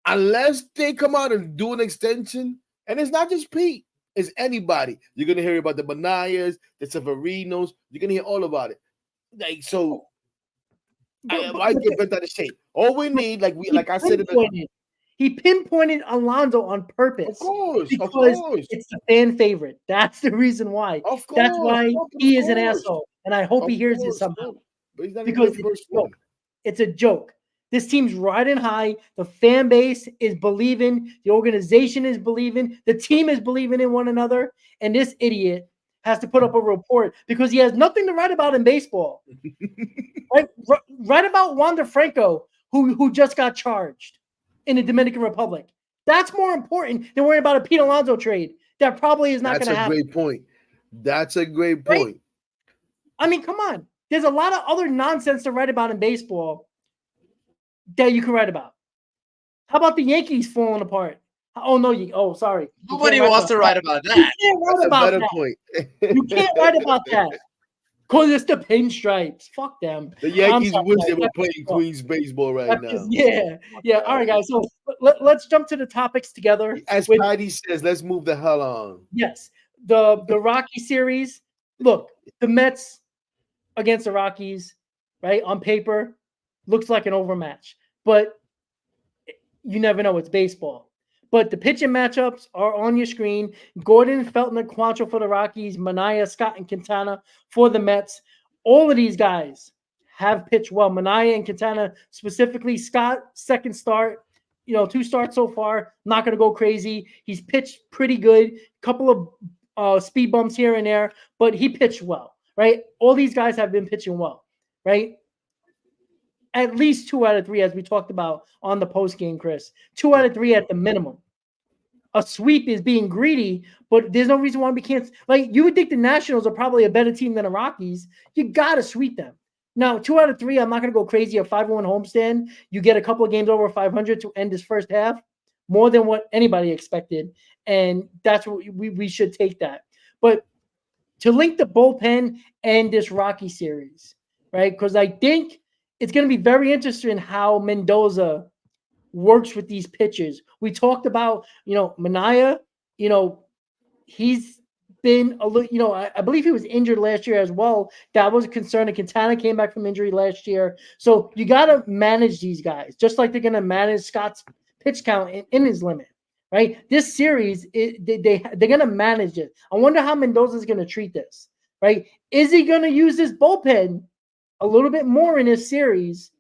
Unless they come out and do an extension, and it's not just Pete, it's anybody. You're going to hear about the Benayas, the Severinos. You're going to hear all about it. Why get bent out of shape? All we need, like I said, he pinpointed Alonso on purpose. Of course. It's the fan favorite. That's the reason why. Of course. That's why he is an asshole. And I hope he hears this somehow. But he's not because it's a joke. This team's riding high. The fan base is believing. The organization is believing. The team is believing in one another. And this idiot has to put up a report because he has nothing to write about in baseball. Write about Wander Franco, who just got charged in the Dominican Republic. That's more important than worrying about a Pete Alonso trade. That probably is not going to happen. That's a great point. Right? I mean, come on. There's a lot of other nonsense to write about in baseball that you can write about. How about the Yankees falling apart? Oh, no. Sorry. Nobody wants to write about that. You can't write about that. You can't write about that. Because it's the pinstripes. Fuck them. The Yankees wish they were playing Queens baseball right now. Yeah. All right, guys. So let's jump to the topics together. As Patty says, let's move the hell on. Yes. The Rocky series. Look, the Mets against the Rockies, right? On paper, looks like an overmatch. But you never know. It's baseball. But the pitching matchups are on your screen. Gordon, Felton, Quantrill for the Rockies, Manaea, Scott, and Quintana for the Mets. All of these guys have pitched well. Manaea and Quintana specifically. Scott, second start. 2 starts so far. Not going to go crazy. He's pitched pretty good. Couple of speed bumps here and there, but he pitched well, right? All these guys have been pitching well, right? At least 2 out of 3, as we talked about on the post game, Chris. 2 out of 3 at the minimum. A sweep is being greedy, but there's no reason why we can't. Like, you would think the Nationals are probably a better team than the Rockies. You got to sweep them. Now, 2 out of 3, I'm not going to go crazy. A 5-1 homestand, you get a couple of games over 500 to end this first half, more than what anybody expected. And that's what we should take that. But to link the bullpen and this Rocky series, right? Because I think it's going to be very interesting how Mendoza works with these pitchers. We talked about, Manaea, he's been a little, I believe he was injured last year as well. That was a concern. And Quintana came back from injury last year. So you got to manage these guys, just like they're going to manage Scott's pitch count in his limit, right? This series, they're going to manage it. I wonder how Mendoza is going to treat this, right? Is he going to use this bullpen a little bit more in this series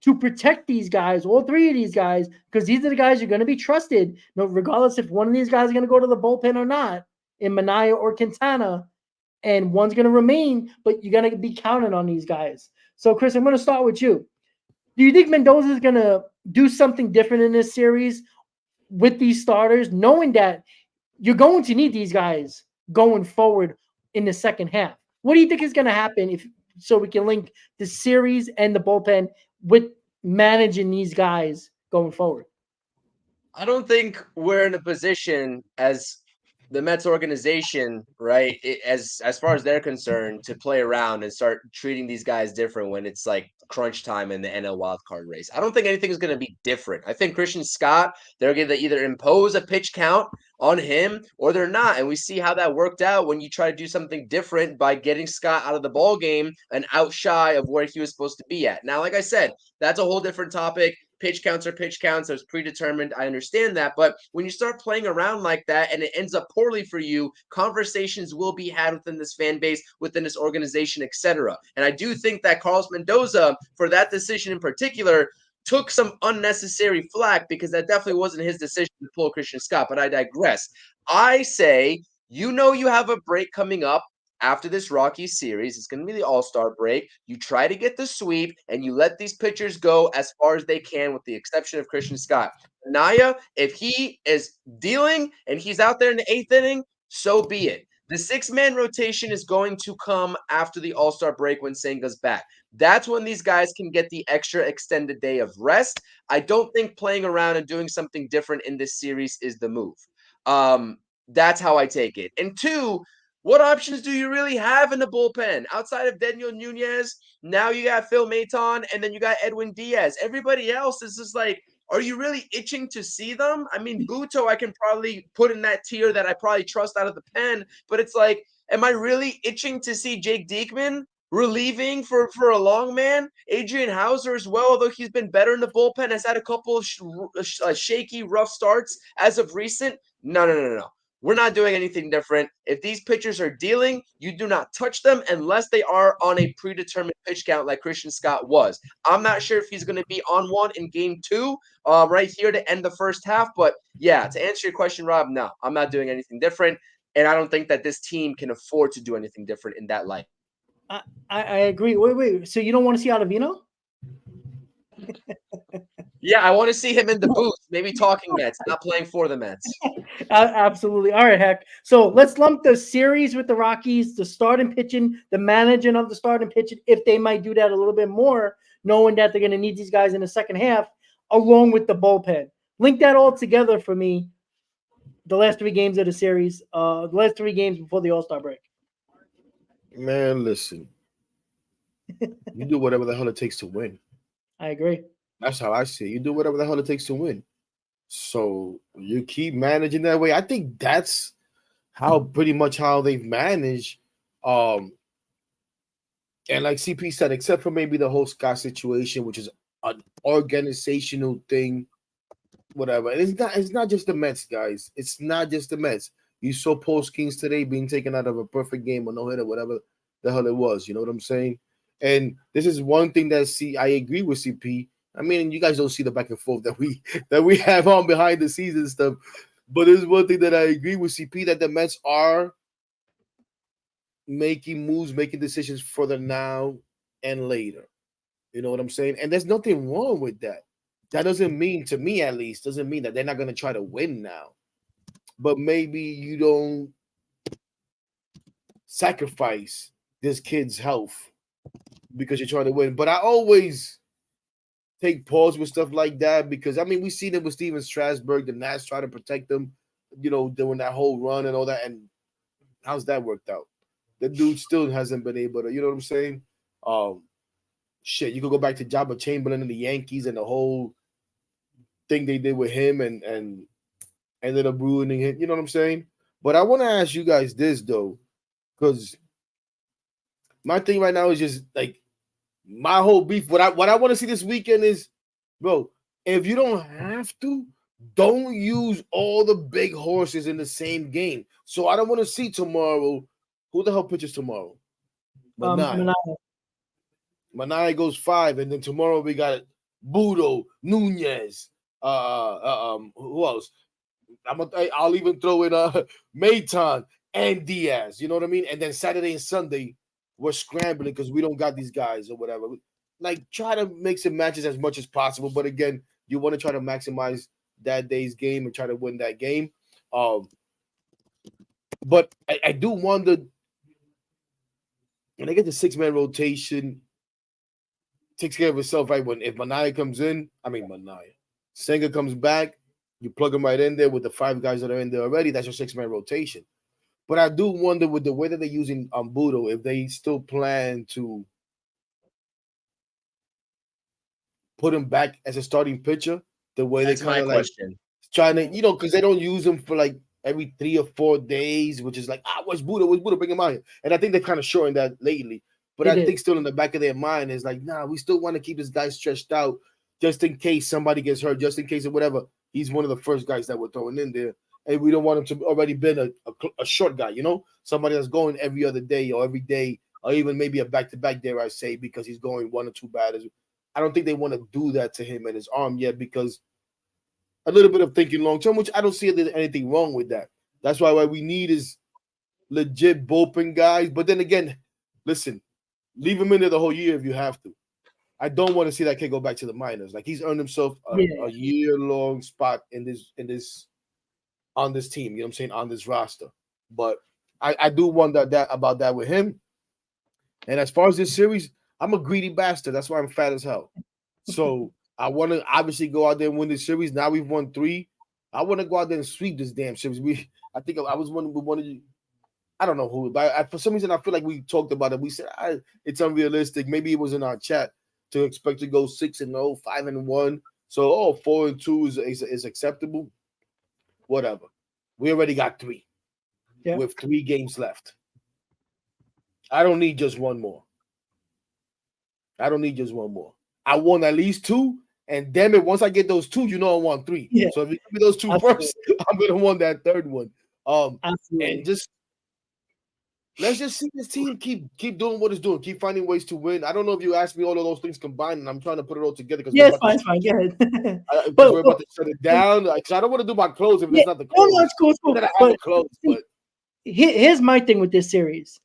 to protect these guys, all 3 of these guys, because these are the guys you're going to be trusted, regardless if one of these guys is going to go to the bullpen or not, in Manaea or Quintana, and one's going to remain, but you're going to be counting on these guys. So, Chris, I'm going to start with you. Do you think Mendoza is going to do something different in this series with these starters, knowing that you're going to need these guys going forward in the second half? What do you think is going to happen so we can link the series and the bullpen with managing these guys going forward? I don't think we're in a position as the Mets organization, right, as far as they're concerned, to play around and start treating these guys different when it's like crunch time in the NL wildcard race. I don't think anything is going to be different. I think Christian Scott, they're going to either impose a pitch count on him or they're not. And we see how that worked out when you try to do something different by getting Scott out of the ball game and out shy of where he was supposed to be at. Now, like I said, that's a whole different topic. Pitch counts are pitch counts. It's predetermined. I understand that. But when you start playing around like that and it ends up poorly for you, conversations will be had within this fan base, within this organization, etc. And I do think that Carlos Mendoza, for that decision in particular, took some unnecessary flack because that definitely wasn't his decision to pull Christian Scott. But I digress. I say, you have a break coming up. After this Rockies series, it's going to be the All-Star break. You try to get the sweep, and you let these pitchers go as far as they can, with the exception of Christian Scott. Naya, if he is dealing and he's out there in the 8th inning, so be it. The 6-man rotation is going to come after the All-Star break when Senga's back. That's when these guys can get the extra extended day of rest. I don't think playing around and doing something different in this series is the move. That's how I take it. And 2, what options do you really have in the bullpen outside of Daniel Nunez? Now you got Phil Maton, and then you got Edwin Diaz. Everybody else is just like, are you really itching to see them? I mean, Buto, I can probably put in that tier that I probably trust out of the pen, but it's like, am I really itching to see Jake Diekman relieving for a long man? Adrian Hauser as well, although he's been better in the bullpen, has had a couple of shaky, rough starts as of recent. No. We're not doing anything different. If these pitchers are dealing, you do not touch them unless they are on a predetermined pitch count like Christian Scott was. I'm not sure if he's going to be on one in game 2 right here to end the first half. But yeah, to answer your question, Rob, no, I'm not doing anything different. And I don't think that this team can afford to do anything different in that light. I agree. Wait. So you don't want to see Ottavino? Yeah, I want to see him in the booth, maybe talking Mets, not playing for the Mets. Absolutely. All right, Heck. So let's lump the series with the Rockies, the starting pitching, the managing of the starting pitching, if they might do that a little bit more, knowing that they're going to need these guys in the second half, along with the bullpen. Link that all together for me, the last 3 games of the series, the last 3 games before the All-Star break. Man, listen. You do whatever the hell it takes to win. I agree. That's how I see it. You do whatever the hell it takes to win. So you keep managing that way. I think that's how pretty much how they've managed And like CP said, except for maybe the whole Scott situation, which is an organizational thing, whatever. And it's not just the Mets, guys. It's not just the Mets. You saw Paul Skeens today being taken out of a perfect game or no hitter, whatever the hell it was. You know what I'm saying? And this is one thing that I agree with CP. I mean, you guys don't see the back and forth that we have on behind the scenes and stuff. But there's one thing that I agree with CP, that the Mets are making moves, making decisions for the now and later. You know what I'm saying? And there's nothing wrong with that. That doesn't mean, to me at least, doesn't mean that they're not going to try to win now. But maybe you don't sacrifice this kid's health because you're trying to win. But I always take pause with stuff like that because, I mean, we've seen it with Steven Strasburg. The Nats try to protect him, you know, doing that whole run and all that. And how's that worked out? The dude still hasn't been able to, you know what I'm saying? Shit, you could go back to Jabba Chamberlain and the Yankees and the whole thing they did with him and ended up ruining it. You know what I'm saying? But I want to ask you guys this, though, because my thing right now is just like my whole beef. What I want to see this weekend is, bro, if you don't have to, don't use all the big horses in the same game. So I don't want to see tomorrow. Who the hell pitches tomorrow? Manaea. Manaea goes 5, and then tomorrow we got Budo, Nunez. Who else? I'll even throw in Maton and Diaz. You know what I mean? And then Saturday and Sunday we're scrambling because we don't got these guys or whatever. Like, try to mix and matches as much as possible. But again, you want to try to maximize that day's game and try to win that game. But I do wonder, when I get the 6-man rotation, takes care of itself, right? If Manaea comes in, Senga comes back, you plug him right in there with the 5 guys that are in there already. That's your 6-man rotation. But I do wonder, with the way that they're using Budo, if they still plan to put him back as a starting pitcher, the way That's they kind of like question. trying to, you know, because they don't use him for like every 3 or 4 days, which is like, where's Budo? Where's Budo? Bring him out here. And I think they've kind of shortened that lately. But I think still in the back of their mind is like, nah, we still want to keep this guy stretched out just in case somebody gets hurt, just in case of whatever. He's one of the first guys that we're throwing in there. And we don't want him to already been a short guy, you know, somebody that's going every other day or every day, or even maybe a back-to-back, dare I say, because he's going 1 or 2 batters. I don't think they want to do that to him and his arm yet, because a little bit of thinking long-term, which I don't see anything wrong with that. That's why what we need is legit bullpen guys. But then again, listen, leave him in there the whole year if you have to. I don't want to see that kid go back to the minors. Like, he's earned himself a year-long spot on this team, you know what I'm saying, on this roster. But I do wonder about that with him. And as far as this series, I'm a greedy bastard. That's why I'm fat as hell. So I want to obviously go out there and win this series. Now we've won 3. I want to go out there and sweep this damn series. I think I was one of you. I don't know who, but for some reason I feel like we talked about it. We said it's unrealistic. Maybe it was in our chat to expect to go 6-0, 5-1. So 4-2 is acceptable. Whatever. We already got 3 with 3 games left. I don't need just one more. I want at least 2. And damn it, once I get those 2, you know I want 3. Yeah. So if you give me those 2 first, I'm gonna want that 3rd one. And just let's just see this team keep doing what it's doing, keep finding ways to win. I don't know if you asked me all of those things combined, and I'm trying to put it all together because it's fine. Go ahead. But we're about to shut it down. Because I don't want to do my close if it's not the close. No, it's cool. But here's my thing with this series.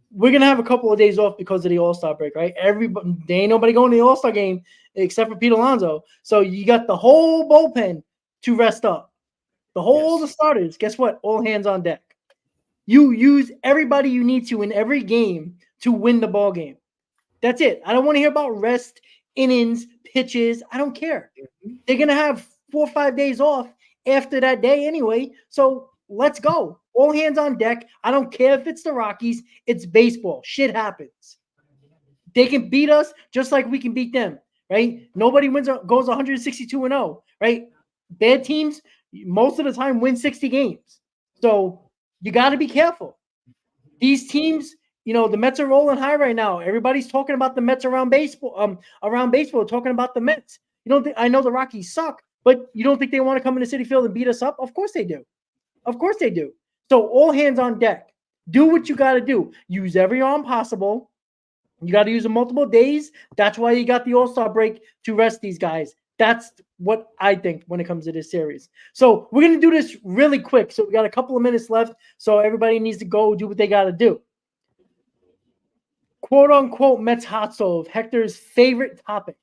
We're gonna have a couple of days off because of the All-Star break, right? There ain't nobody going to the All-Star game except for Pete Alonso. So you got the whole bullpen to rest up. The starters. Guess what? All hands on deck. You use everybody you need to in every game to win the ball game. That's it. I don't want to hear about rest, innings, pitches. I don't care. They're gonna have 4 or 5 days off after that day anyway. So let's go. All hands on deck. I don't care if it's the Rockies. It's baseball. Shit happens. They can beat us just like we can beat them, right? Nobody goes 162-0, right? Bad teams most of the time win 60 games. So you got to be careful. These teams, the Mets are rolling high right now. Everybody's talking about the Mets around baseball. Talking about the Mets. You don't think I know the Rockies suck, but you don't think they want to come into Citi Field and beat us up? Of course they do. Of course they do. So all hands on deck. Do what you got to do. Use every arm possible. You got to use them multiple days. That's why you got the All-Star break to rest these guys. That's what I think when it comes to this series. So we're going to do this really quick. So we got a couple of minutes left. So everybody needs to go do what they got to do. Quote unquote Mets hot stove, Hector's favorite topic.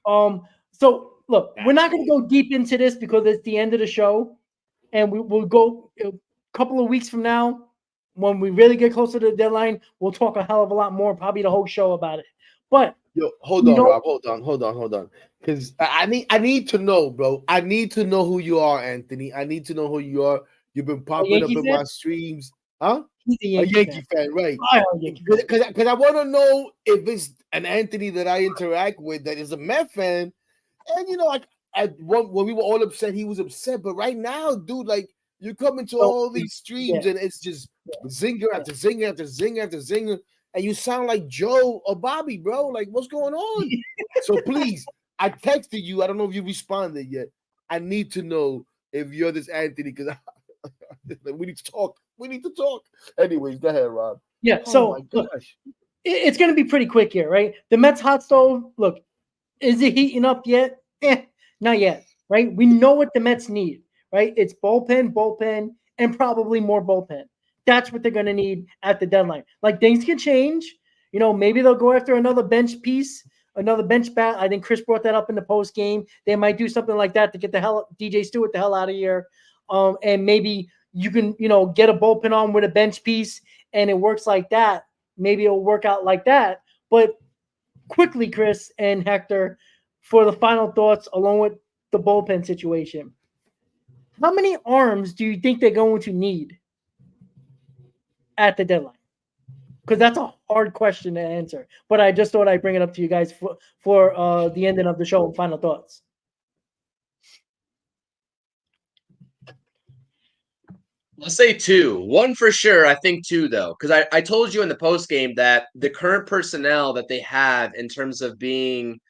So look, we're not going to go deep into this because it's the end of the show. And we'll go a couple of weeks from now. When we really get closer to the deadline, we'll talk a hell of a lot more, probably the whole show about it. But hold on, Rob. Hold on. Because I need to know, bro. I need to know who you are, Anthony. I need to know who you are. You've been popping up in my streams. Huh? He's a Yankee fan, right? Because I want to know if it's an Anthony that I interact with that is a Met fan. And when we were all upset, he was upset. But right now, dude, like, you come into all these streams and it's just zinger after zinger after zinger after zinger, and you sound like Joe or Bobby, bro. Like, what's going on? So please, I texted you. I don't know if you responded yet. I need to know if you're this Anthony because we need to talk. We need to talk. Anyways, go ahead, Rob. Yeah. So look, it's going to be pretty quick here, right? The Mets hot stove. Look, is it heating up yet? Not yet, right? We know what the Mets need. Right? It's bullpen, and probably more bullpen. That's what they're going to need at the deadline. Like, things can change. Maybe they'll go after another bench piece, another bench bat. I think Chris brought that up in the post game. They might do something like that to get DJ Stewart the hell out of here. And maybe you can, get a bullpen on with a bench piece and it works like that. Maybe it'll work out like that. But quickly, Chris and Hector, for the final thoughts along with the bullpen situation. How many arms do you think they're going to need at the deadline? Because that's a hard question to answer. But I just thought I'd bring it up to you guys for the ending of the show and final thoughts. Let's say 2. 1 for sure. I think 2, though, because I told you in the post game that the current personnel that they have in terms of being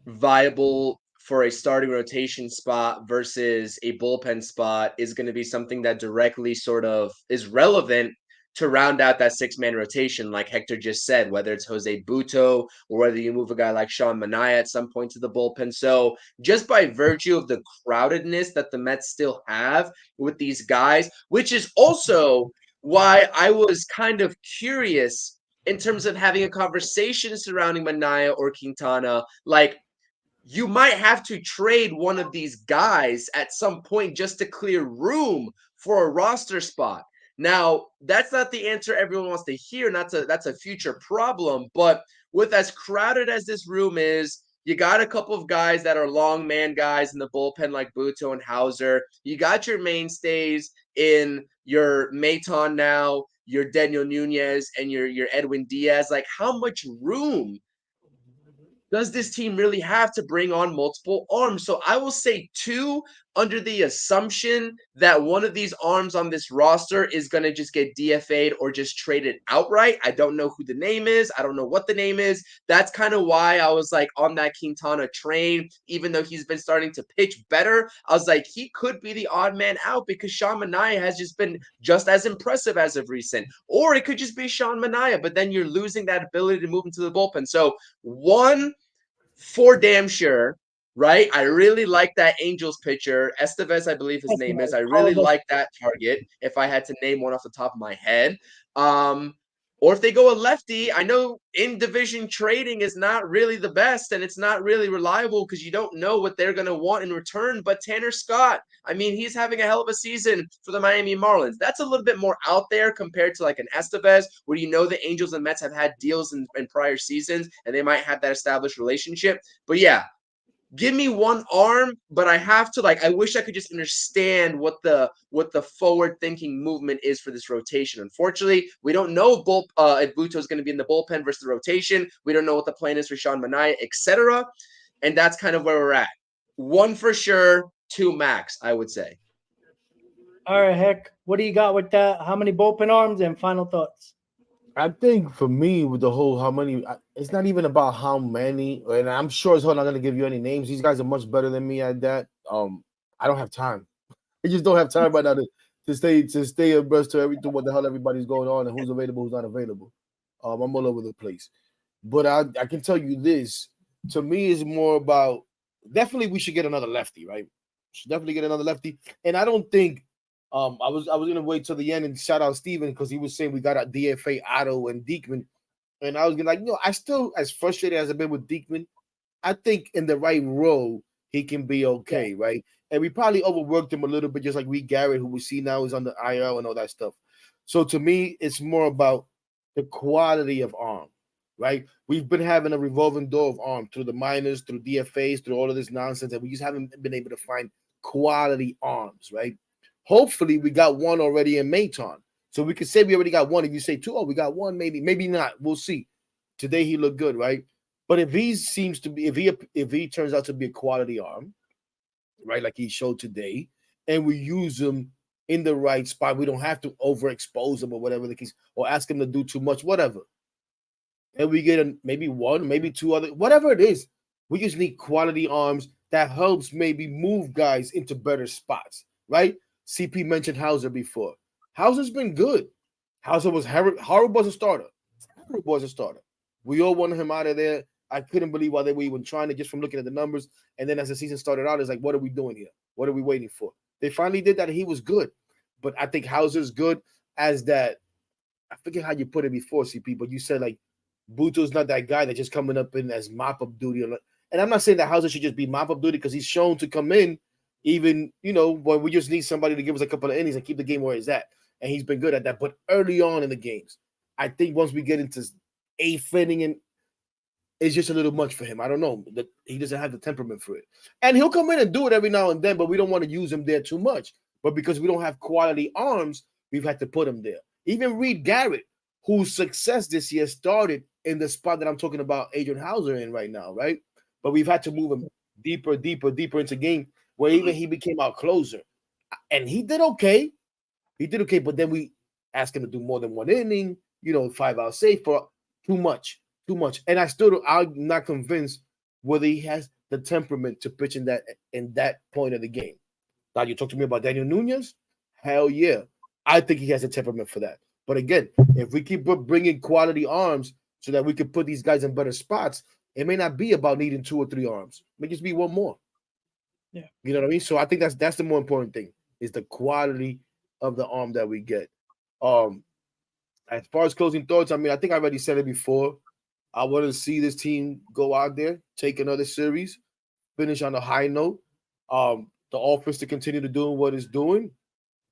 viable for a starting rotation spot versus a bullpen spot is going to be something that directly sort of is relevant to round out that 6-man rotation, like Hector just said, whether it's Jose Butto or whether you move a guy like Sean Manaea at some point to the bullpen. So just by virtue of the crowdedness that the Mets still have with these guys, which is also why I was kind of curious in terms of having a conversation surrounding Manaea or Quintana, like, you might have to trade one of these guys at some point just to clear room for a roster spot. Now, that's not the answer everyone wants to hear, and that's a future problem. But with as crowded as this room is, you got a couple of guys that are long man guys in the bullpen like Butto and Hauser. You got your mainstays in your Maton now, your Daniel Nunez, and your Edwin Diaz. Like, how much room does this team really have to bring on multiple arms? So I will say 2 under the assumption that one of these arms on this roster is going to just get DFA'd or just traded outright. I don't know who the name is. I don't know what the name is. That's kind of why I was like on that Quintana train, even though he's been starting to pitch better. I was like, he could be the odd man out because Sean Manaea has just been just as impressive as of recent. Or it could just be Sean Manaea, but then you're losing that ability to move into the bullpen. So 1, for damn sure, right? I really like that Angels pitcher. Estevez, I believe his name is. I really like that target if I had to name one off the top of my head. Or if they go a lefty, I know in division trading is not really the best and it's not really reliable because you don't know what they're going to want in return. But Tanner Scott, I mean, he's having a hell of a season for the Miami Marlins. That's a little bit more out there compared to like an Estevez, where you know the Angels and Mets have had deals in prior seasons and they might have that established relationship. But yeah, give me one arm, but I have to, like, I wish I could just understand what the forward-thinking movement is for this rotation. Unfortunately, we don't know if Butto is going to be in the bullpen versus the rotation. We don't know what the plan is for Sean Manaea, etc. And that's kind of where we're at. 1 for sure, 2 max, I would say. All right, Heck, what do you got with that? How many bullpen arms and final thoughts? I think for me, with the whole how many, it's not even about how many, and I'm sure as hell not gonna give you any names. These guys are much better than me at that. I don't have time. I just don't have time right now to stay abreast to everything what the hell everybody's going on and who's available, who's not available. I'm all over the place. But I can tell you this. To me, is more about definitely we should get another lefty, right? Should definitely get another lefty. And I don't think I was gonna wait till the end and shout out Steven because he was saying we got a DFA Otto and Diekman. And I was gonna like, I still as frustrated as I've been with Diekman, I think in the right role he can be okay, right? And we probably overworked him a little bit, just like Reed Garrett, who we see now is on the IL and all that stuff. So to me, it's more about the quality of arm, right? We've been having a revolving door of arm through the minors, through DFAs, through all of this nonsense, and we just haven't been able to find quality arms, right? Hopefully, we got one already in Maton. So we can say we already got one. If you say two, we got one, maybe not. We'll see. Today he looked good, right? But if he turns out to be a quality arm, right, like he showed today, and we use him in the right spot, we don't have to overexpose him or whatever the case, or ask him to do too much, whatever. And we get maybe one, maybe two other, whatever it is. We just need quality arms that helps maybe move guys into better spots, right? CP mentioned Hauser before. Hauser's been good. Hauser was horrible as a starter. Horrible as a starter. We all wanted him out of there. I couldn't believe why they were even trying to, just from looking at the numbers. And then as the season started out, it's like, what are we doing here? What are we waiting for? They finally did that, and he was good. But I think Hauser's good as that. I forget how you put it before, CP, but you said like Buto's not that guy that's just coming up in as mop-up duty. And I'm not saying that Hauser should just be mop-up duty because he's shown to come in even, when we just need somebody to give us a couple of innings and keep the game where it's at. And he's been good at that. But early on in the games, I think once we get into eighth inning, and it's just a little much for him. I don't know. He doesn't have the temperament for it. And he'll come in and do it every now and then, but we don't want to use him there too much. But because we don't have quality arms, we've had to put him there. Even Reed Garrett, whose success this year started in the spot that I'm talking about Adrian Hauser in right now, right? But we've had to move him deeper into game where even he became our closer. And he did okay. But then we asked him to do more than one inning, 5-out save for too much. And I'm not convinced whether he has the temperament to pitch in that point of the game. Now, you talk to me about Daniel Nunez? Hell yeah. I think he has a temperament for that. But again, if we keep bringing quality arms so that we can put these guys in better spots, it may not be about needing 2 or 3 arms. It may just be one more. Yeah. You know what I mean? So I think that's the more important thing, is the quality of the arm that we get. As far as closing thoughts, I think I already said it before. I want to see this team go out there, take another series, finish on a high note. The offense to continue to do what it's doing.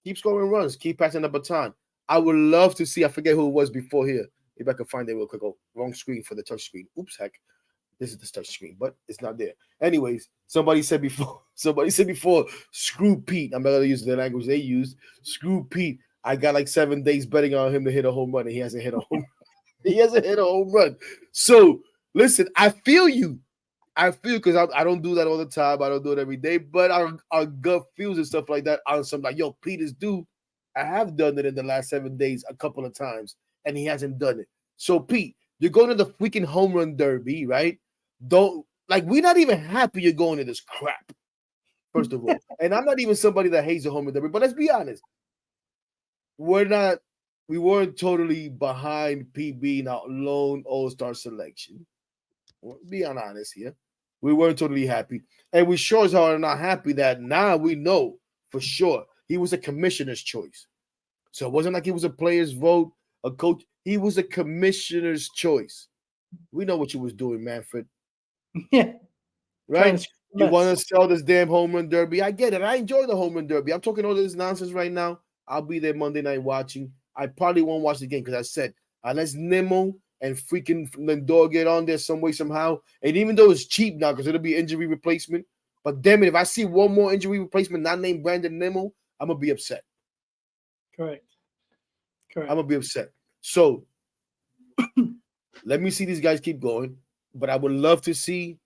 Keep scoring runs. Keep passing the baton. I would love to see, I forget who it was before here. If I can find it real quick. Oh, wrong screen for the touch screen. Oops, heck. This is the touch screen, but it's not there. Anyways, somebody said before, screw Pete. I'm not going to use the language they used. Screw Pete. I got like 7 days betting on him to hit a home run, and he hasn't hit a home run. He hasn't hit a home run. So, listen, I feel you. Because I don't do that all the time. I don't do it every day. But our gut feels and stuff like that on some like, yo, Pete is due. I have done it in the last 7 days a couple of times, and he hasn't done it. So, Pete, you're going to the freaking home run derby, right? We're not even happy you're going to this crap, first of all. And I'm not even somebody that hates the home run derby. But let's be honest. We weren't totally behind Pete being our lone all-star selection. We're being honest here. We weren't totally happy. And we sure as hell are not happy that now we know for sure he was a commissioner's choice. So it wasn't like he was a player's vote, a coach. He was a commissioner's choice. We know what you was doing, Manfred. Yeah. Right? You want to sell this damn home run derby. I get it. I enjoy the home run derby. I'm talking all this nonsense right now. I'll be there Monday night watching. I probably won't watch the game because I said, unless Nemo and freaking Lindor get on there some way, somehow. And even though it's cheap now because it'll be injury replacement. But damn it, if I see one more injury replacement not named Brandon Nemo, I'm going to be upset. Correct. I'm going to be upset. So let me see these guys keep going. But I would love to see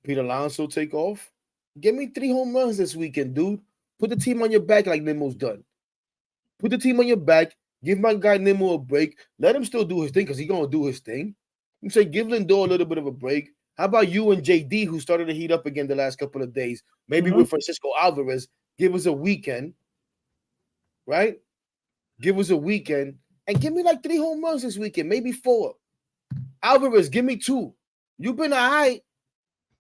Pete Alonso take off. Give me 3 home runs this weekend, dude. Put the team on your back like Nemo's done. Put the team on your back. Give my guy Nimmo a break. Let him still do his thing because he's gonna do his thing. I'm saying give Lindor a little bit of a break. How about you and JD, who started to heat up again the last couple of days? Maybe with Francisco Alvarez, give us a weekend, right? Give us a weekend and give me like 3 home runs this weekend, maybe 4. Alvarez, give me 2. You've been all right.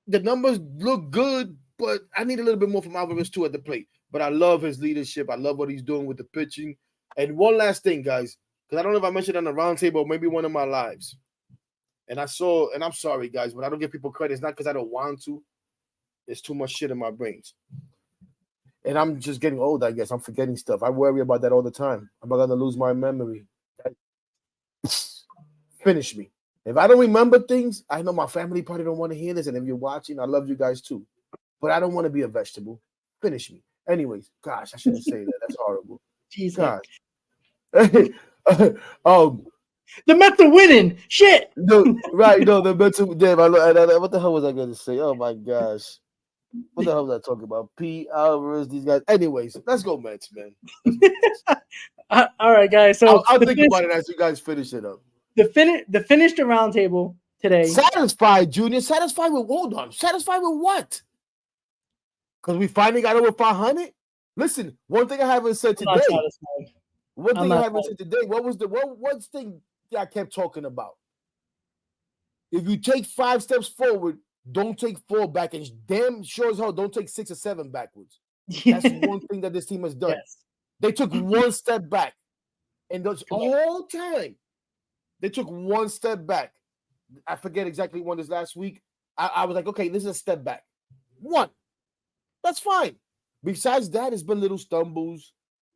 The numbers look good, but I need a little bit more from Alvarez too at the plate. But I love his leadership. I love what he's doing with the pitching. And one last thing, guys, because I don't know if I mentioned on the roundtable or maybe one of my lives. And I'm sorry, guys, but I don't give people credit. It's not because I don't want to. There's too much shit in my brains. And I'm just getting old, I guess. I'm forgetting stuff. I worry about that all the time. I'm not going to lose my memory. Finish me. If I don't remember things, I know my family probably don't want to hear this. And if you're watching, I love you guys too. But I don't want to be a vegetable. Finish me. Anyways, gosh, I shouldn't say that. That's horrible. Jesus. God. The Mets are winning. Shit. No, right. No, the Mets are damn. What the hell was I going to say? Oh, my gosh. What the hell was I talking about? P. Alvarez, these guys. Anyways, let's go Mets, man. All right, guys. So I'll think about it as you guys finish it up. The finish the roundtable today. Satisfied, Junior. Satisfied with Satisfied with what? Because we finally got over 500. Listen, one thing I haven't said today. One thing I haven't said today. What's thing that I kept talking about? If you take 5 steps forward, don't take 4 back, and damn sure as hell don't take 6 or 7 backwards. That's one thing that this team has done. Yes. They took 1 step back, and the whole time they took 1 step back. I forget exactly when this last week. I was like, okay, this is a step back. 1. That's fine. Besides that, it's been little stumbles,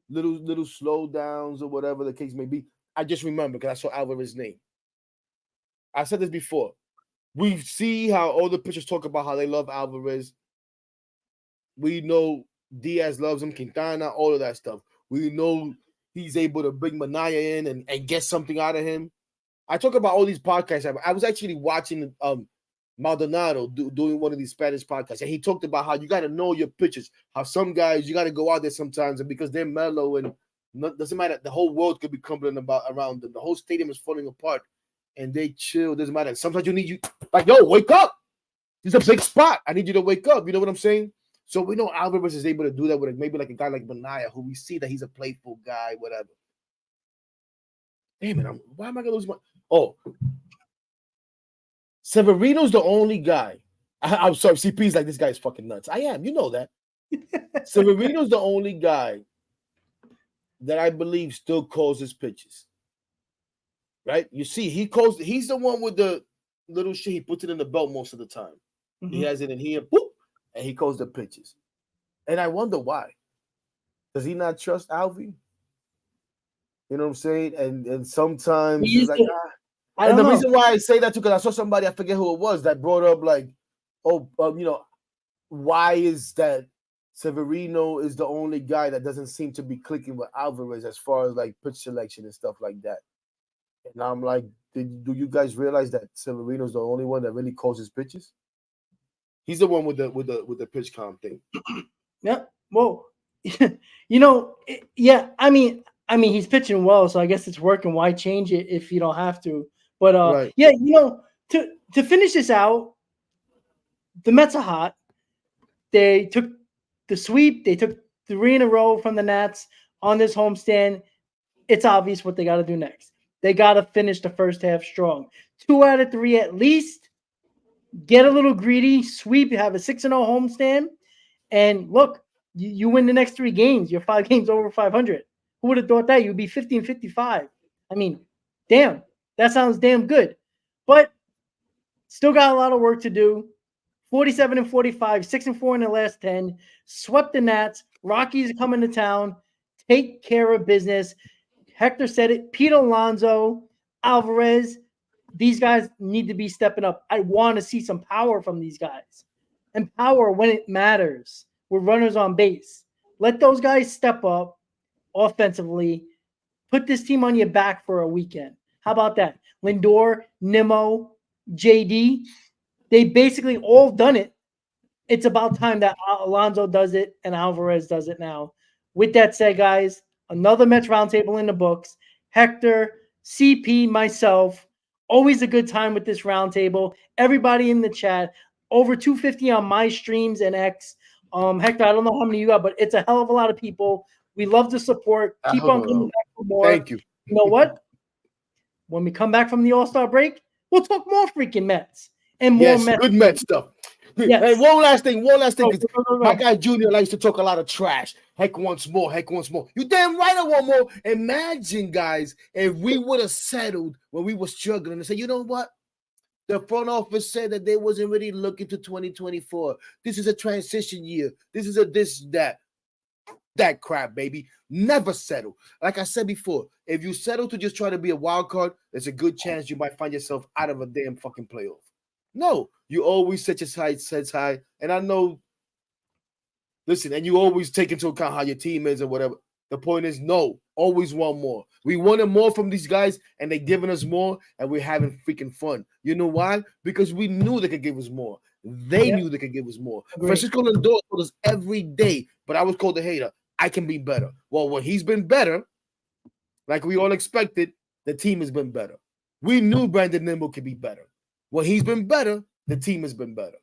little slowdowns, or whatever the case may be. I just remember because I saw Alvarez's name. I said this before. We see how all the pitchers talk about how they love Alvarez. We know Diaz loves him, Quintana, all of that stuff. We know he's able to bring Manaya in and get something out of him. I talk about all these podcasts. I was actually watching Maldonado doing one of these Spanish podcasts, and he talked about how you got to know your pitchers, how some guys, you got to go out there sometimes, and because they're mellow and doesn't matter, the whole world could be crumbling around them. The whole stadium is falling apart, and they chill. Doesn't matter. Sometimes you need like, yo, wake up. This is a big spot. I need you to wake up. You know what I'm saying? So we know Alvarez is able to do that with maybe like a guy like Manaya, who we see that he's a playful guy, whatever. Damn it, why am I going to lose my... Oh. Severino's the only guy. I'm sorry, CP's like, this guy's fucking nuts. I am. You know that. Severino's the only guy that I believe still calls his pitches. Right? You see, he's the one with the little shit. He puts it in the belt most of the time. Mm-hmm. He has it in here, boop, and he calls the pitches. And I wonder why. Does he not trust Alvy? You know what I'm saying? And sometimes he's like, and the reason why I say that too, because I saw somebody, I forget who it was, that brought up like, why is that Severino is the only guy that doesn't seem to be clicking with Alvarez as far as like pitch selection and stuff like that. And I'm like, do you guys realize that Severino's the only one that really calls his pitches? He's the one with the pitch comp thing. Yeah. Well, yeah. I mean, he's pitching well, so I guess it's working. Why change it if you don't have to? But right. Yeah, to finish this out, the Mets are hot. They took the sweep. They took 3 in a row from the Nats on this homestand. It's obvious what they got to do next. They got to finish the first half strong. 2 out of 3 at least. Get a little greedy, sweep, have a 6-0 homestand, and look, you win the next 3 games. You're 5 games over 500. Who would have thought that? You'd be 50-55. I mean, damn. That sounds damn good. But still got a lot of work to do. 47-45, 6-4 in the last 10. Swept the Nats. Rockies are coming to town. Take care of business. Hector said it. Pete Alonso, Alvarez, these guys need to be stepping up. I want to see some power from these guys. And power when it matters. With runners on base. Let those guys step up offensively. Put this team on your back for a weekend. How about that? Lindor, Nimmo, JD, they basically all done it. It's about time that Alonso does it and Alvarez does it now. With that said, guys, another Mets roundtable in the books. Hector, CP, myself. Always a good time with this roundtable. Everybody in the chat. Over 250 on my streams and X. Hector, I don't know how many you got, but it's a hell of a lot of people. We love the support. Keep on coming back for more. Thank you. You know what? When we come back from the All-Star break, we'll talk more freaking Mets and more Yes, Mets. good Mets stuff. Yes. And one last thing. 'Cause No. my guy Junior likes to talk a lot of trash. Heck wants more. You damn right I want more. Imagine, guys, if we would have settled when we were struggling and say, you know what? The front office said that they wasn't really looking to 2024. This is a transition year. This is a that crap, baby. Never settle. Like I said before, if you settle to just try to be a wild card, there's a good chance you might find yourself out of a damn fucking playoff. No, you always set your sights high. And I know, listen, and you always take into account how your team is or whatever. The point is, no, always want more. We wanted more from these guys, and they're giving us more, and we're having freaking fun. You know why? Because we knew they could give us more. They knew they could give us more. Agreed. Francisco Lindor told us every day, but I was called a hater. I can be better. Well, when he's been better, like we all expected, the team has been better. We knew Brandon Nimmo could be better. When he's been better, the team has been better.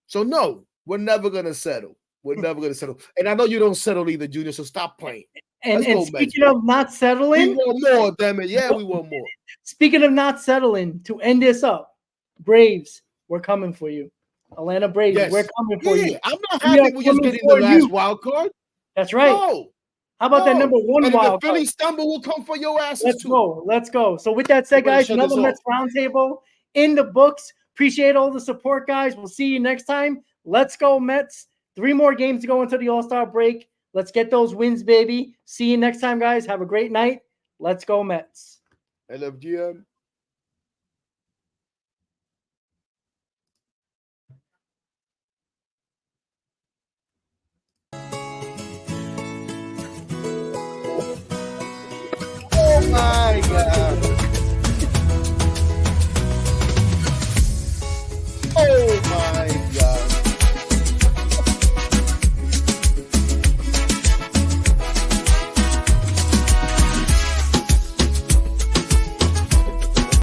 So no, we're never gonna settle. We're never gonna settle. And I know you don't settle either, Junior. So stop playing. And speaking of not settling, we want more, damn it. Yeah, we want more. Speaking of not settling, to end this up, Braves, we're coming for you. Atlanta Braves, we're coming for you. I'm not happy with just getting the last wild card. That's right. No. How about that number one and wild if the Philly card? stumble, will come for your asses Let's too. go. Let's go. So with that said, guys, another Mets roundtable in the books. Appreciate all the support, guys. We'll see you next time. Let's go, Mets. 3 more games to go into the All-Star break. Let's get those wins, baby. See you next time, guys. Have a great night. Let's go, Mets. I love GM.